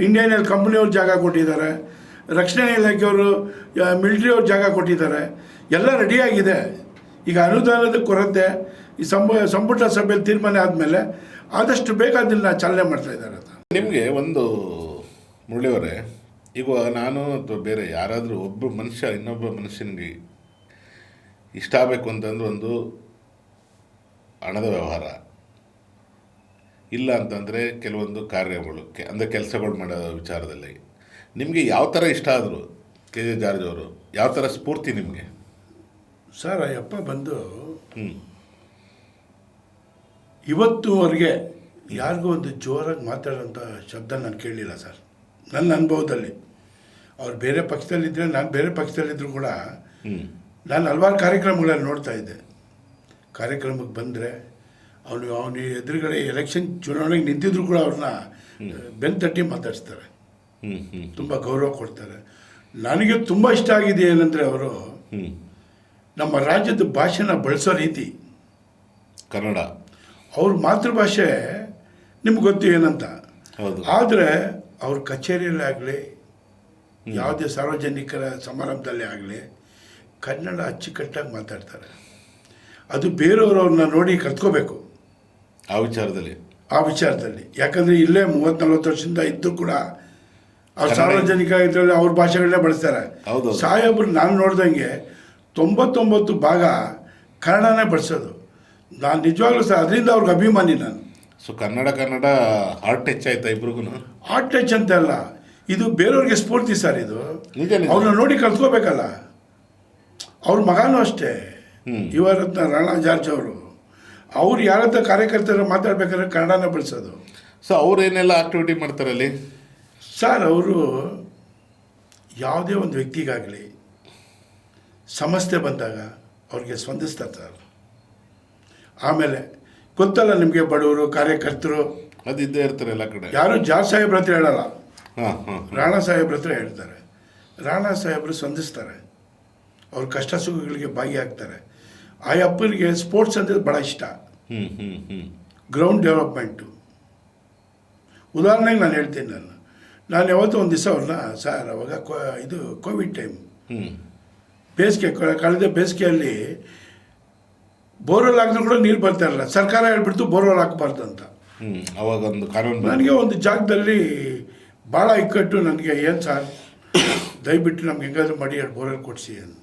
ಇಂಡಿಯನ್ ಆಯಿಲ್ ಕಂಪ್ನಿಯವ್ರು ಜಾಗ ಕೊಟ್ಟಿದ್ದಾರೆ, ರಕ್ಷಣಾ ಇಲಾಖೆಯವರು, ಮಿಲಿಟ್ರಿಯವ್ರು ಜಾಗ ಕೊಟ್ಟಿದ್ದಾರೆ, ಎಲ್ಲ ರೆಡಿಯಾಗಿದೆ. ಈಗ ಅನುದಾನದ ಕೊರತೆ ಈ ಸಂಪುಟ ಸಭೆಯಲ್ಲಿ ತೀರ್ಮಾನ ಆದಮೇಲೆ ಆದಷ್ಟು ಬೇಗ ಅದನ್ನು ಚಾಲನೆ ಮಾಡ್ತಾ ಇದ್ದಾರೆ. ನಿಮಗೆ ಒಂದು ಮುರಳಿಯವರೇ, ಈಗ ನಾನು ಅಥವಾ ಬೇರೆ ಯಾರಾದರೂ ಒಬ್ಬ ಮನುಷ್ಯ ಇನ್ನೊಬ್ಬ ಮನುಷ್ಯನಿಗೆ ಇಷ್ಟ ಆಗಬೇಕು ಅಂತಂದ್ರೆ ಒಂದು ಹಣದ ವ್ಯವಹಾರ, ಇಲ್ಲ ಅಂತಂದರೆ ಕೆಲವೊಂದು ಕಾರ್ಯಗಳು, ಅಂದರೆ ಕೆಲಸಗಳು ಮಾಡೋ ವಿಚಾರದಲ್ಲಿ ನಿಮಗೆ ಯಾವ ಥರ ಇಷ್ಟ ಆದರು KJ ಜಾರ್ಜ್ ಅವರು? ಯಾವ ಥರ ಸ್ಫೂರ್ತಿ ನಿಮಗೆ? ಸರ್, ಅಯ್ಯಪ್ಪ ಬಂದು ಇವತ್ತುವರೆಗೆ ಯಾರಿಗೂ ಒಂದು ಜೋರಾಗಿ ಮಾತಾಡೋಂಥ ಶಬ್ದ ನಾನು ಕೇಳಲಿಲ್ಲ ಸರ್, ನನ್ನ ಅನುಭವದಲ್ಲಿ. ಅವ್ರು ಬೇರೆ ಪಕ್ಷದಲ್ಲಿದ್ದರೆ, ನಾನು ಬೇರೆ ಪಕ್ಷದಲ್ಲಿದ್ದರೂ ಕೂಡ ನಾನು ಹಲವಾರು ಕಾರ್ಯಕ್ರಮಗಳಲ್ಲಿ ನೋಡ್ತಾ ಇದ್ದೆ. ಕಾರ್ಯಕ್ರಮಕ್ಕೆ ಬಂದರೆ ಅವನು ಎದುರುಗಡೆ ಎಲೆಕ್ಷನ್ ಚುನಾವಣೆಗೆ ನಿಂತಿದ್ರು ಕೂಡ ಅವ್ರನ್ನ ಬೆನ್ನು ತಟ್ಟಿ ಮಾತಾಡಿಸ್ತಾರೆ, ತುಂಬ ಗೌರವ ಕೊಡ್ತಾರೆ. ನನಗೆ ತುಂಬ ಇಷ್ಟ ಆಗಿದೆ ಏನಂದರೆ ಅವರು ನಮ್ಮ ರಾಜ್ಯದ ಭಾಷೆನ ಬಳಸೋ ರೀತಿ. ಕನ್ನಡ ಅವ್ರ ಮಾತೃಭಾಷೆ ನಿಮ್ಗೆ ಗೊತ್ತು ಏನಂತ. ಆದರೆ ಅವ್ರ ಕಚೇರಿಯಲ್ಲೇ ಆಗಲಿ, ಯಾವುದೇ ಸಾರ್ವಜನಿಕರ ಸಮಾರಂಭದಲ್ಲೇ ಆಗಲಿ ಕನ್ನಡ ಅಚ್ಚುಕಟ್ಟಾಗಿ ಮಾತಾಡ್ತಾರೆ. ಅದು ಬೇರೆಯವರು ಅವ್ರನ್ನ ನೋಡಿ ಕಲ್ತ್ಕೋಬೇಕು ಆ ವಿಚಾರದಲ್ಲಿ. ಯಾಕಂದರೆ ಇಲ್ಲೇ 30-40 ವರ್ಷದಿಂದ ಇದ್ದು ಕೂಡ ಅವ್ರು ಸಾರ್ವಜನಿಕ ಇದರಲ್ಲಿ ಅವ್ರ ಭಾಷೆಗಳನ್ನೇ ಬಳಸ್ತಾರೆ. ಸಾಹೇಬ್ರು ನಾನು ನೋಡ್ದಂಗೆ 99% ಕನ್ನಡನೇ ಬಳಸೋದು. ನಾನು ನಿಜವಾಗ್ಲೂ ಸರ್ ಅದರಿಂದ ಅವ್ರಿಗೆ ಅಭಿಮಾನಿ ನಾನು. ಸೊ ಕನ್ನಡ ಹಾರ್ಟ್ ಟಚ್ ಆಯ್ತಾ ಇಬ್ರಿಗೂ? ಹಾರ್ಟ್ ಟಚ್ ಅಂತ ಅಲ್ಲ, ಇದು ಬೇರೆಯವ್ರಿಗೆ ಸ್ಫೂರ್ತಿ ಸರ್. ಇದು ನಿಜ ನಿಜ. ಅವ್ರನ್ನ ನೋಡಿ ಕಲ್ತ್ಕೋಬೇಕಲ್ಲ. ಅವ್ರ ಮಗನೂ ಅಷ್ಟೇ, ಯುವರತ್ನ ರಾಣಾ ಜಾರ್ಜ್ ಅವ್ರು ಯಾರ ಹತ್ರ ಕಾರ್ಯಕರ್ತರ ಮಾತಾಡ್ಬೇಕಾದ್ರೆ ಕನ್ನಡನ ಬಳಸೋದು. ಸೊ ಅವ್ರೇನೆಲ್ಲ ಆಕ್ಟಿವಿಟಿ ಮಾಡ್ತಾರೆ ಅಲ್ಲಿ ಸರ್? ಅವರು ಯಾವುದೇ ಒಂದು ವ್ಯಕ್ತಿಗಾಗಲಿ ಸಮಸ್ಯೆ ಬಂದಾಗ ಅವ್ರಿಗೆ ಸ್ಪಂದಿಸ್ತಾರೆ ಸರ್. ಆಮೇಲೆ ಗೊತ್ತಲ್ಲ ನಿಮಗೆ, ಬಡವರು ಕಾರ್ಯಕರ್ತರು ಅದು ಇದ್ದೇ ಇರ್ತಾರೆ ಎಲ್ಲ ಕಡೆ. ಯಾರು ಜಾರ್ಜ್ ಸಾಹೇಬ್ರ ಹತ್ರ ಹೇಳಲ್ಲ, ಹಾಂ ಹಾಂ ರಾಣಾ ಸಾಹೇಬ್ರ ಹತ್ರ ಹೇಳ್ತಾರೆ. ರಾಣಾ ಸಾಹೇಬರು ಸ್ಪಂದಿಸ್ತಾರೆ, ಅವ್ರ ಕಷ್ಟ ಸುಖಗಳಿಗೆ ಭಾಗಿಯಾಗ್ತಾರೆ. ಆ ಅಪ್ಪನಿಗೆ ಸ್ಪೋರ್ಟ್ಸ್ ಅಂದರೆ ಭಾಳ ಇಷ್ಟ. Ground development. ಉದಾಹರಣೆಗೆ ನಾನು ಹೇಳ್ತೀನಿ, ನಾನು ಯಾವತ್ತೂ ಒಂದು ದಿವಸ ಅವ್ರನ್ನ, ಸರ್ ಅವಾಗ ಇದು ಕೋವಿಡ್ ಟೈಮ್, ಬೇಸಿಗೆ, ಕಳೆದ ಬೇಸಿಗೆಯಲ್ಲಿ ಬೋರ್ವೆಲ್ ಹಾಕಿದ್ರು ಕೂಡ ನೀರು ಬರ್ತಾ ಇರಲ್ಲ. ಸರ್ಕಾರ ಹೇಳ್ಬಿಡ್ತು ಬೋರ್ವೆಲ್ ಹಾಕಬಾರ್ದು ಅಂತ. ಅವಾಗ ಒಂದು ಕಾನೂನು ನನಗೆ ಒಂದು ಜಾಗದಲ್ಲಿ ಭಾಳ ಇಕ್ಕಟ್ಟು. ನನಗೆ ಏನು ಸರ್, ದಯವಿಟ್ಟು ನಮ್ಗೆ ಹೆಂಗಾದ್ರೂ ಮಾಡಿ ಎರಡು ಬೋರ್ವೆಲ್ ಕೊಡಿಸಿ ಅಂತ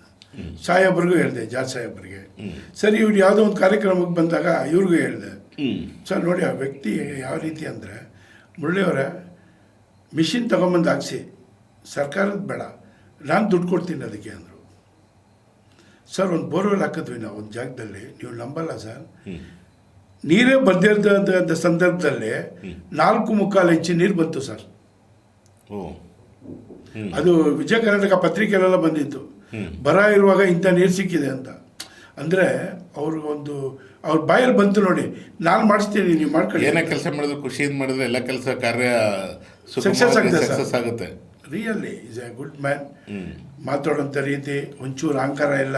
ಸಾಹೇಬ್ರಿಗೂ ಹೇಳಿದೆ, ಜಾರ್ಜ್ ಸಾಹೇಬ್ರಿಗೆ. ಸರಿ, ಇವ್ರು ಯಾವುದೋ ಒಂದು ಕಾರ್ಯಕ್ರಮಕ್ಕೆ ಬಂದಾಗ ಇವ್ರಿಗೂ ಹೇಳಿದೆ, ಸರ್ ನೋಡಿ ಆ ವ್ಯಕ್ತಿ ಯಾವ ರೀತಿ ಅಂದರೆ, ಮುರಳಿಯವರೇ ಮಿಷಿನ್ ತೊಗೊಂಬಂದು ಹಾಕ್ಸಿ, ಸರ್ಕಾರದ ಬೇಡ, ನಾನು ದುಡ್ಡು ಕೊಡ್ತೀನಿ ಅದಕ್ಕೆ ಅಂದರು. ಸರ್ ಒಂದು ಬೋರ್ವೆಲ್ ಹಾಕಿದ್ವಿ ನಾವು ಒಂದು ಜಾಗದಲ್ಲಿ, ನೀವು ನಂಬಲ್ಲ ಸರ್, ನೀರೇ ಬರ್ದಿರ್ತಂಥ ಸಂದರ್ಭದಲ್ಲಿ 4.25 ಇಂಚು ನೀರು ಬಂತು ಸರ್. ಅದು ವಿಜಯ ಕರ್ನಾಟಕ ಪತ್ರಿಕೆಯಲ್ಲೆಲ್ಲ ಬಂದಿತ್ತು, ಬರ ಇರುವಾಗ ಇಂಥ ನೀರು ಸಿಕ್ಕಿದೆ ಅಂತ. ಅಂದರೆ ಅವ್ರ ಬಾಯಲ್ಲಿ ಬಂತು ನೋಡಿ, ನಾನು ಮಾಡಿಸ್ತೀನಿ, ನೀವು ಮಾಡ್ಕೊಳ್ಳಿ. ಏನೇ ಕೆಲಸ ಮಾಡಿದ್ರು ಖುಷಿಯಿಂದ ಮಾಡಿದ್ರೆ ಎಲ್ಲ ಕೆಲಸ ಕಾರ್ಯ ಸಕ್ಸಸ್ ಆಗುತ್ತೆ. Really is a good man. ಮಾತಾಡೋಂಥ ರೀತಿ ಒಂಚೂರು ಅಹಂಕಾರ ಇಲ್ಲ,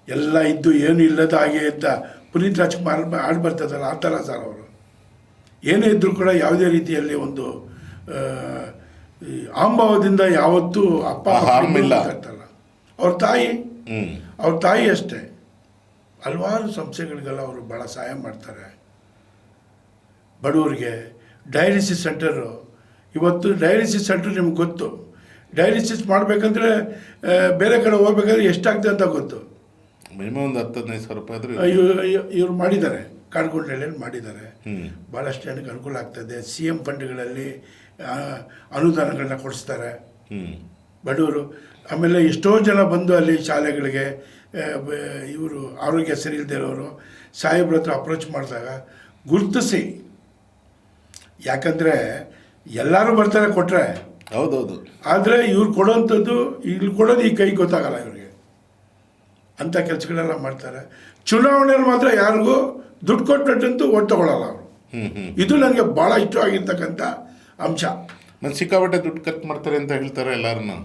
ಎಲ್ಲ ಇದ್ದು ಏನು ಇಲ್ಲದ ಹಾಗೆ ಅಂತ ಪುನೀತ್ ರಾಜ್ಕುಮಾರ್ ಆಡಿ ಬರ್ತದಲ್ಲ, ಆ ಥರ ಸರ್ ಅವರು. ಏನೇ ಇದ್ದರೂ ಕೂಡ ಯಾವುದೇ ರೀತಿಯಲ್ಲಿ ಒಂದು ಆಂಭಾವದಿಂದ ಯಾವತ್ತೂ ಅಪ್ಪ ಮಾತಾಡ್ತಲ್ಲ. ಅವ್ರ ತಾಯಿ ಅಷ್ಟೇ. ಹಲವಾರು ಸಂಸ್ಥೆಗಳಿಗೆಲ್ಲ ಅವರು ಭಾಳ ಸಹಾಯ ಮಾಡ್ತಾರೆ ಬಡವರಿಗೆ. ಡಯಾಲಿಸಿಸ್ ಸೆಂಟರು, ಇವತ್ತು ಡಯಾಲಿಸಿಸ್ ಸೆಂಟರ್ ನಿಮ್ಗೆ ಗೊತ್ತು. ಡಯಾಲಿಸಿಸ್ ಮಾಡಬೇಕಂದ್ರೆ ಬೇರೆ ಕಡೆ ಹೋಗ್ಬೇಕಾದ್ರೆ ಎಷ್ಟಾಗ್ತದೆ ಅಂತ ಗೊತ್ತು. ಮಿನಿಮಮ್ ಒಂದು 10-15 ಸಾವಿರ ರೂಪಾಯಿ ಆದರೂ ಇವ್ರು ಮಾಡಿದ್ದಾರೆ, ಕಾಡ್ಗೊಂಡಲ್ಲಿ ಮಾಡಿದ್ದಾರೆ. ಭಾಳಷ್ಟು ಜನಕ್ಕೆ ಅನುಕೂಲ ಆಗ್ತದೆ. CM ಫಂಡ್ಗಳಲ್ಲಿ ಅನುದಾನಗಳನ್ನ ಕೊಡಿಸ್ತಾರೆ ಬಡವರು. ಆಮೇಲೆ ಎಷ್ಟೋ ಜನ ಬಂದು ಅಲ್ಲಿ ಶಾಲೆಗಳಿಗೆ, ಇವರು ಆರೋಗ್ಯ ಸರಿ ಇಲ್ಲದೆ ಇರೋರು ಸಾಹೇಬ್ರ ಹತ್ರ ಅಪ್ರೋಚ್ ಮಾಡಿದಾಗ ಗುರುತಿಸಿ, ಯಾಕಂದರೆ ಎಲ್ಲರೂ ಬರ್ತಾರೆ ಕೊಟ್ಟರೆ, ಹೌದೌದು, ಆದರೆ ಇವ್ರು ಕೊಡೋವಂಥದ್ದು, ಇಲ್ಲಿ ಕೊಡೋದು ಈ ಕೈ ಗೊತ್ತಾಗಲ್ಲ ಇವ್ರಿಗೆ. ಅಂಥ ಕೆಲಸಗಳೆಲ್ಲ ಮಾಡ್ತಾರೆ. ಚುನಾವಣೆಯಲ್ಲಿ ಮಾತ್ರ ಯಾರಿಗೂ ದುಡ್ಡು ಕೊಟ್ಟಂತೂ ಓಟ್ ತಗೊಳ್ಳಲ್ಲ ಅವರು. ಇದು ನನಗೆ ಭಾಳ ಇಷ್ಟವಾಗಿರ್ತಕ್ಕಂಥ ಅಂಶ. ಮತ್ತು ಸಿಕ್ಕಾಪಟ್ಟೆ ದುಡ್ಡು ಖರ್ಚು ಮಾಡ್ತಾರೆ ಅಂತ ಹೇಳ್ತಾರೆ ಎಲ್ಲರನ್ನು.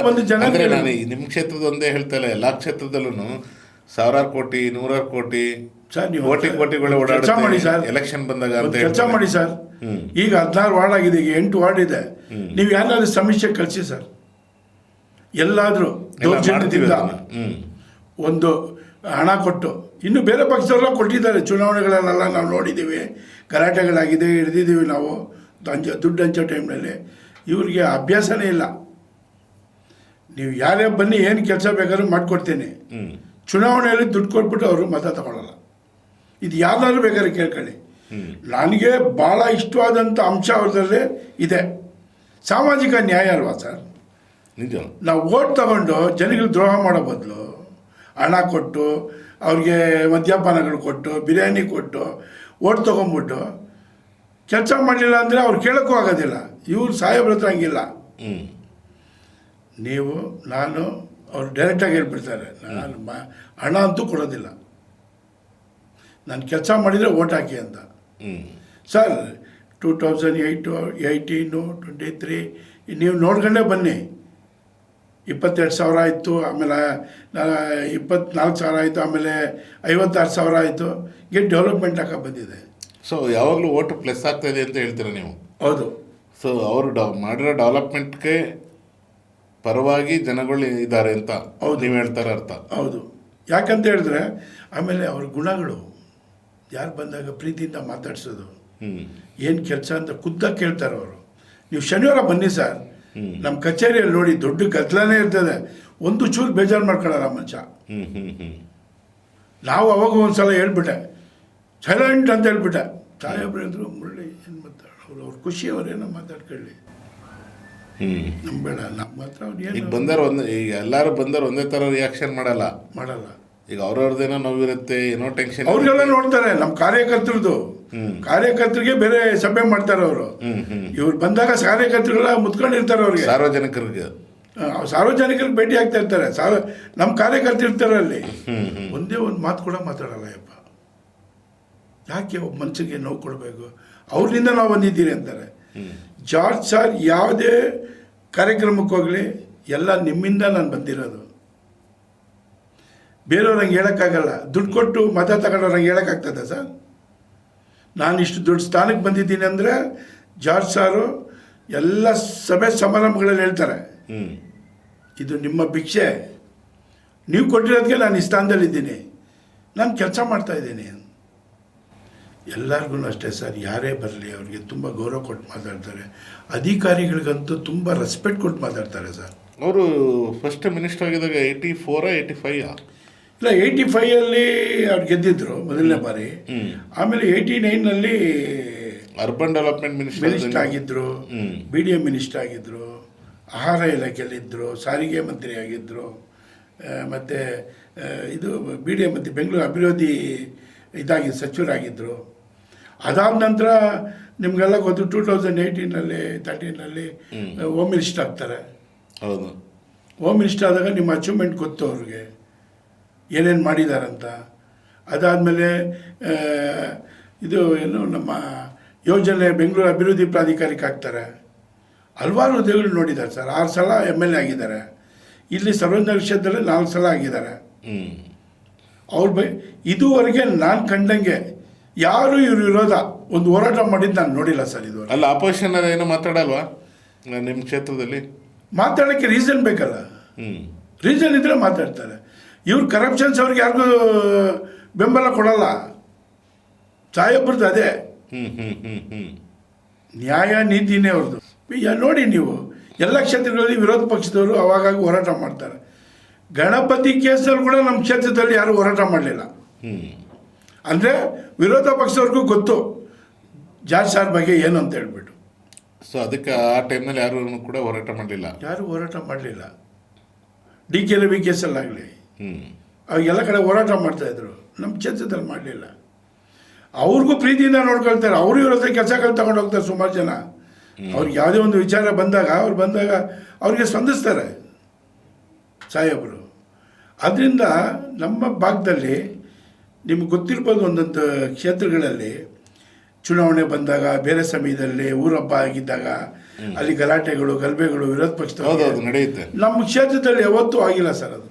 ಬಂದು ಜನ ಅಂದರೆ ನಾನು ನಿಮ್ಮ ಕ್ಷೇತ್ರದ ಒಂದೇ ಹೇಳ್ತಾ ಇಲ್ಲ, ಎಲ್ಲ ಕ್ಷೇತ್ರದಲ್ಲೂ ಸಾವಿರಾರು ಕೋಟಿ, 100 ಕೋಟಿ, ಸರ್ ನೀವು ಕೋಟಿಗಳು ಮಾಡಿ ಸರ್. ಎಲೆಕ್ಷನ್ ಬಂದಾಗ ಅಂತ ಕೆಲಸ ಮಾಡಿ ಸರ್. ಈಗ 16 ವಾರ್ಡ್ ಆಗಿದೆ, ಈಗ 8 ವಾರ್ಡ್ ಇದೆ. ನೀವು ಯಾರಾದ್ರೂ ಸಮೀಕ್ಷೆ ಕಳಿಸಿ ಸರ್. ಎಲ್ಲಾದರೂ ದೌರ್ಜನ್ಯದಿಂದ ಒಂದು ಹಣ ಕೊಟ್ಟು, ಇನ್ನು ಬೇರೆ ಪಕ್ಷದವರೆಲ್ಲ ಕೊಟ್ಟಿದ್ದಾರೆ, ಚುನಾವಣೆಗಳಲ್ಲೆಲ್ಲ ನಾವು ನೋಡಿದ್ದೀವಿ, ಗಲಾಟೆಗಳಾಗಿದೆ, ಹಿಡಿದಿದ್ದೀವಿ ನಾವು ದುಡ್ಡು ಹಂಚೋ ಟೈಮ್ನಲ್ಲಿ. ಇವ್ರಿಗೆ ಅಭ್ಯಾಸನೇ ಇಲ್ಲ. ನೀವು ಯಾರೇ ಬನ್ನಿ, ಏನು ಕೆಲಸ ಬೇಕಾದ್ರೂ ಮಾಡಿಕೊಡ್ತೀನಿ. ಚುನಾವಣೆಯಲ್ಲಿ ದುಡ್ಡು ಕೊಟ್ಬಿಟ್ಟು ಅವರು ಮತ ತಗೊಳ್ಳಲ್ಲ. ಇದು ಯಾವ್ದಾದ್ರು ಬೇಕಾದ್ರೆ ಕೇಳ್ಕೊಳ್ಳಿ. ನನಗೆ ಭಾಳ ಇಷ್ಟವಾದಂಥ ಅಂಶ ಅವ್ರದ್ರಲ್ಲಿ ಇದೆ, ಸಾಮಾಜಿಕ ನ್ಯಾಯ ಅಲ್ವಾ ಸರ್? ನಿಜ. ನಾವು ಓಟ್ ತಗೊಂಡು ಜನಗಳಿಗೆ ದ್ರೋಹ ಮಾಡೋ ಬದಲು ಹಣ ಕೊಟ್ಟು, ಅವ್ರಿಗೆ ಮದ್ಯಪಾನಗಳು ಕೊಟ್ಟು, ಬಿರಿಯಾನಿ ಕೊಟ್ಟು ಓಟ್ ತೊಗೊಂಬಿಟ್ಟು ಕೆಲಸ ಮಾಡಲಿಲ್ಲ ಅಂದರೆ ಅವ್ರು ಕೇಳೋಕ್ಕೂ ಆಗೋದಿಲ್ಲ. ಇವ್ರು ಸಾಹೇಬ್ರ ಹತ್ರ ಹಂಗಿಲ್ಲ. ನಾನು ಅವ್ರು ಡೈರೆಕ್ಟಾಗಿ ಹೇಳ್ಬಿಡ್ತಾರೆ, ನಾನು ಹಣ ಅಂತೂ ಕೊಡೋದಿಲ್ಲ, ನಾನು ಕೆಲಸ ಮಾಡಿದರೆ ಓಟ್ ಹಾಕಿ ಅಂತ. ಸರ್ 2008, 18, 23 ನೀವು ನೋಡ್ಕೊಂಡೇ ಬನ್ನಿ. 22,000 ಆಯಿತು, ಆಮೇಲೆ 24,000 ಆಯಿತು, ಆಮೇಲೆ 56,000 ಆಯಿತು. ಡೆವಲಪ್ಮೆಂಟ್ ಹಾಕೋ ಬಂದಿದೆ. ಸೊ ಯಾವಾಗಲೂ ಓಟು ಪ್ಲಸ್ ಆಗ್ತಾ ಇದೆ ಅಂತ ಹೇಳ್ತೀರಾ ನೀವು? ಹೌದು. ಸೊ ಅವರು ಮಾಡಿರೋ ಡೆವಲಪ್ಮೆಂಟ್ಗೆ ಪರವಾಗಿ ಜನಗಳು ಇದ್ದಾರೆ ಅಂತ ನೀವು ಹೇಳ್ತಾರೆ ಅರ್ಥ? ಹೌದು. ಯಾಕಂತ ಹೇಳಿದ್ರೆ ಆಮೇಲೆ ಅವ್ರ ಗುಣಗಳು, ಯಾರು ಬಂದಾಗ ಪ್ರೀತಿಯಿಂದ ಮಾತಾಡ್ಸೋದು, ಏನು ಕೆಲಸ ಅಂತ ಖುದ್ದಾಗಿ ಕೇಳ್ತಾರೆ ಅವರು. ನೀವು ಶನಿವಾರ ಬನ್ನಿ ಸರ್, ನಮ್ಮ ಕಚೇರಿಯಲ್ಲಿ ನೋಡಿ, ದೊಡ್ಡ ಗದ್ದಲನೇ ಇರ್ತದೆ, ಒಂದು ಚೂರು ಬೇಜಾರು ಮಾಡ್ಕೊಳ್ಳಲ್ಲ ಮನುಷ್ಯ. ನಾವು ಅವಾಗ ಒಂದು ಸಲ ಹೇಳ್ಬಿಟ್ಟೆ, ಸೈಲೆಂಟ್ ಅಂತ ಹೇಳ್ಬಿಟ್ಟೆ. ಸಾಹೇಬ್ರು ಅಂದರು, ಮುರಳಿ ಏನು ಮಾತಾಡೋ ಅವ್ರ ಖುಷಿ ಅವರೇನೋ ಮಾತಾಡ್ಕೊಳ್ಳಿ, ನಮ್ಗೆ ಬೇಡ. ನಮ್ಮ ಹತ್ರ ಅವ್ರು ಈಗ ಏನು ಬಂದವ್ರು ಈಗ ಎಲ್ಲರೂ ಬಂದವ್ರು ಒಂದೇ ಥರ ರಿಯಾಕ್ಷನ್ ಮಾಡಲ್ಲ. ಈಗ ಅವ್ರವ್ರದ್ದೇನೋ ನೋವಿರುತ್ತೆ, ಏನೋ ಟೆನ್ಷನ್. ಅವ್ರಿಗೆಲ್ಲ ನೋಡ್ತಾರೆ ನಮ್ಮ ಕಾರ್ಯಕರ್ತರದ್ದು. ಕಾರ್ಯಕರ್ತರಿಗೆ ಬೇರೆ ಸಭೆ ಮಾಡ್ತಾರೆ ಅವರು. ಇವ್ರು ಬಂದಾಗ ಕಾರ್ಯಕರ್ತರೆಲ್ಲ ಮುತ್ಕೊಂಡಿರ್ತಾರೆ ಅವ್ರಿಗೆ. ಸಾರ್ವಜನಿಕರಿಗೆ ಭೇಟಿ ಆಗ್ತಾ ಇರ್ತಾರೆ. ನಮ್ಮ ಕಾರ್ಯಕರ್ತರು ಇರ್ತಾರೆ ಅಲ್ಲಿ. ಒಂದೇ ಒಂದು ಮಾತು ಕೂಡ ಮಾತಾಡಲ್ಲ. ಯಪ್ಪ, ಯಾಕೆ ಒಬ್ಬ ಮನಸ್ಸಿಗೆ ನೋವು ಕೊಡಬೇಕು? ಅವ್ರಿಂದ ನಾವು ಬಂದಿದ್ದೀರಿ ಅಂತಾರೆ. ಜಾರ್ಜ್ ಸರ್ ಯಾವುದೇ ಕಾರ್ಯಕ್ರಮಕ್ಕೆ ಹೋಗಲಿ ಎಲ್ಲ ನಿಮ್ಮಿಂದ ನಾನು ಬಂದಿರೋದು. ಬೇರೆಯವ್ರಂಗೆ ಹೇಳೋಕ್ಕಾಗಲ್ಲ. ದುಡ್ಡು ಕೊಟ್ಟು ಮತ ತಗೊಂಡವ್ರಂಗೆ ಹೇಳೋಕ್ಕಾಗ್ತದೆ ಸರ್? ನಾನು ಇಷ್ಟು ದೊಡ್ಡ ಸ್ಥಾನಕ್ಕೆ ಬಂದಿದ್ದೀನಿ ಅಂದರೆ ಜಾರ್ಜ್ ಸಾರು ಎಲ್ಲ ಸಭೆ ಸಮಾರಂಭಗಳಲ್ಲಿ ಹೇಳ್ತಾರೆ, ಇದು ನಿಮ್ಮ ಭಿಕ್ಷೆ, ನೀವು ಕೊಟ್ಟಿರೋದಕ್ಕೆ ನಾನು ಈ ಸ್ಥಾನದಲ್ಲಿದ್ದೀನಿ, ನಾನು ಕೆಲಸ ಮಾಡ್ತಾಯಿದ್ದೀನಿ. ಎಲ್ಲರಿಗೂ ಅಷ್ಟೇ ಸರ್, ಯಾರೇ ಬರಲಿ ಅವ್ರಿಗೆ ತುಂಬ ಗೌರವ ಕೊಟ್ಟು ಮಾತಾಡ್ತಾರೆ. ಅಧಿಕಾರಿಗಳಿಗಂತೂ ತುಂಬ ರೆಸ್ಪೆಕ್ಟ್ ಕೊಟ್ಟು ಮಾತಾಡ್ತಾರೆ ಸರ್. ಅವರು ಫಸ್ಟ್ ಮಿನಿಸ್ಟರ್ ಆಗಿದ್ದಾಗ 84 85 ಇಲ್ಲ 85 ಅವ್ರು ಗೆದ್ದಿದ್ರು ಮೊದಲನೇ ಬಾರಿ. ಆಮೇಲೆ 89 ಅರ್ಬನ್ ಡೆವಲಪ್ಮೆಂಟ್ ಮಿನಿಸ್ಟರ್ ಆಗಿದ್ರು, BDM ಮಿನಿಸ್ಟರ್ ಆಗಿದ್ರು, ಆಹಾರ ಇಲಾಖೆಯಲ್ಲಿದ್ದರು, ಸಾರಿಗೆ ಮಂತ್ರಿ ಆಗಿದ್ದರು, ಮತ್ತು ಇದು BDM ಮತ್ತು ಬೆಂಗಳೂರು ಅಭಿವೃದ್ಧಿ ಸಚಿವರಾಗಿದ್ದರು. ಅದಾದ ನಂತರ ನಿಮಗೆಲ್ಲ ಗೊತ್ತು 2018 13 ಹೋಮ್ ಮಿನಿಸ್ಟರ್ ಆಗ್ತಾರೆ. ಹೌದು, ಹೋಮ್ ಮಿನಿಸ್ಟರ್ ಆದಾಗ ನಿಮ್ಮ ಅಚೀವ್ಮೆಂಟ್ ಗೊತ್ತು ಅವ್ರಿಗೆ, ಏನೇನು ಮಾಡಿದಾರಂತ. ಅದಾದಮೇಲೆ ಇದು ಏನು ನಮ್ಮ ಯೋಜನೆ ಬೆಂಗಳೂರು ಅಭಿವೃದ್ಧಿ ಪ್ರಾಧಿಕಾರಕ್ಕೆ ಆಗ್ತಾರೆ. ಹಲವಾರು ಹುದ್ದೆಗಳು ನೋಡಿದ್ದಾರೆ ಸರ್. 6 ಸಲ MLA ಆಗಿದ್ದಾರೆ. ಇಲ್ಲಿ ಸಾರ್ವಜನಿಕ ಕ್ಷೇತ್ರದಲ್ಲಿ 4 ಸಲ ಆಗಿದ್ದಾರೆ. ಅವ್ರ ಇದುವರೆಗೆ ನಾನು ಕಂಡಂಗೆ ಯಾರು ಇವ್ರ ವಿರೋಧ ಒಂದು ಹೋರಾಟ ಮಾಡಿದ್ದು ನಾನು ನೋಡಿಲ್ಲ ಸರ್. ಇದು ಅಲ್ಲ, ಅಪೋಸಿಷನ್ ಏನೋ ಮಾತಾಡಲ್ವಾ ನಿಮ್ಮ ಕ್ಷೇತ್ರದಲ್ಲಿ? ಮಾತಾಡೋಕ್ಕೆ ರೀಸನ್ ಬೇಕಲ್ಲ. ರೀಸನ್ ಇದ್ದರೆ ಮಾತಾಡ್ತಾರೆ. ಇವ್ರು ಕರಪ್ಷನ್ಸ್ ಅವ್ರಿಗೆ ಯಾರಿಗೂ ಬೆಂಬಲ ಕೊಡಲ್ಲ. ಸಾಹೇಬ್ರದ್ದು ಅದೇ ನ್ಯಾಯ ನೀತಿನೇ ಅವ್ರದ್ದು. ನೋಡಿ ನೀವು ಎಲ್ಲ ಕ್ಷೇತ್ರಗಳಲ್ಲಿ ವಿರೋಧ ಪಕ್ಷದವರು ಅವಾಗಾಗಿ ಹೋರಾಟ ಮಾಡ್ತಾರೆ. ಗಣಪತಿ ಕೇಸಲ್ಲಿ ಕೂಡ ನಮ್ಮ ಕ್ಷೇತ್ರದಲ್ಲಿ ಯಾರೂ ಹೋರಾಟ ಮಾಡಲಿಲ್ಲ. ಅಂದರೆ ವಿರೋಧ ಪಕ್ಷದವ್ರಿಗೂ ಗೊತ್ತು ಜಾರ್ಜ್ ಸಾರ್ ಬಗ್ಗೆ ಏನು ಅಂತ ಹೇಳ್ಬಿಟ್ಟು. ಸೊ ಅದಕ್ಕೆ ಆ ಟೈಮ್ನಲ್ಲಿ ಯಾರು ಕೂಡ ಹೋರಾಟ ಮಾಡಲಿಲ್ಲ. ಯಾರೂ ಹೋರಾಟ ಮಾಡಲಿಲ್ಲ. DK ರವಿ ಕೇಸಲ್ಲಾಗಲಿ ಅವಾಗೆಲ್ಲ ಕಡೆ ಹೋರಾಟ ಮಾಡ್ತಾಯಿದ್ರು. ನಮ್ಮ ಕ್ಷೇತ್ರದಲ್ಲಿ ಮಾಡಲಿಲ್ಲ. ಅವ್ರಿಗೂ ಪ್ರೀತಿಯಿಂದ ನೋಡ್ಕೊಳ್ತಾರೆ. ಅವರು ಇವ್ರ ಹತ್ರ ಕೆಲಸಗಳು ತಗೊಂಡು ಹೋಗ್ತಾರೆ ಸುಮಾರು ಜನ. ಅವ್ರಿಗೆ ಯಾವುದೇ ಒಂದು ವಿಚಾರ ಬಂದಾಗ ಅವ್ರಿಗೆ ಸ್ಪಂದಿಸ್ತಾರೆ ಸಾಹೇಬರು. ಅದರಿಂದ ನಮ್ಮ ಭಾಗದಲ್ಲಿ ನಿಮ್ಗೆ ಗೊತ್ತಿರ್ಬೋದು, ಒಂದೊಂದು ಕ್ಷೇತ್ರಗಳಲ್ಲಿ ಚುನಾವಣೆ ಬಂದಾಗ, ಬೇರೆ ಸಮಯದಲ್ಲಿ ಊರಹಬ್ಬ ಆಗಿದ್ದಾಗ ಅಲ್ಲಿ ಗಲಾಟೆಗಳು, ಗಲಭೆಗಳು ವಿರೋಧ ಪಕ್ಷದವರು ನಡೆಯುತ್ತೆ. ನಮ್ಮ ಕ್ಷೇತ್ರದಲ್ಲಿ ಯಾವತ್ತೂ ಆಗಿಲ್ಲ ಸರ್. ಅದು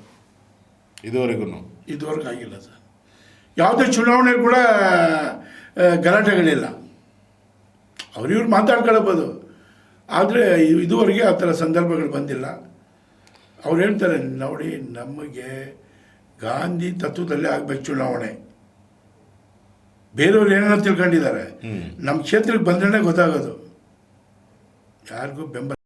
ಇದುವರೆಗೂ ಆಗಿಲ್ಲ ಸರ್. ಯಾವುದೇ ಚುನಾವಣೆ ಕೂಡ ಗಲಾಟೆಗಳಿಲ್ಲ. ಅವ್ರಿವ್ರು ಮಾತಾಡ್ಕೊಳ್ಬೋದು, ಆದರೆ ಇದುವರೆಗೆ ಆ ಥರ ಸಂದರ್ಭಗಳು ಬಂದಿಲ್ಲ. ಅವ್ರು ಹೇಳ್ತಾರೆ, ನೋಡಿ ನಮಗೆ ಗಾಂಧಿ ತತ್ವದಲ್ಲೇ ಆಗಬೇಕು ಚುನಾವಣೆ. ಬೇರೆಯವ್ರು ಏನೇನೋ ತಿಳ್ಕೊಂಡಿದ್ದಾರೆ. ನಮ್ಮ ಕ್ಷೇತ್ರಕ್ಕೆ ಬಂದ್ರೆ ಗೊತ್ತಾಗೋದು ಯಾರಿಗೂ ಬೆಂಬಲ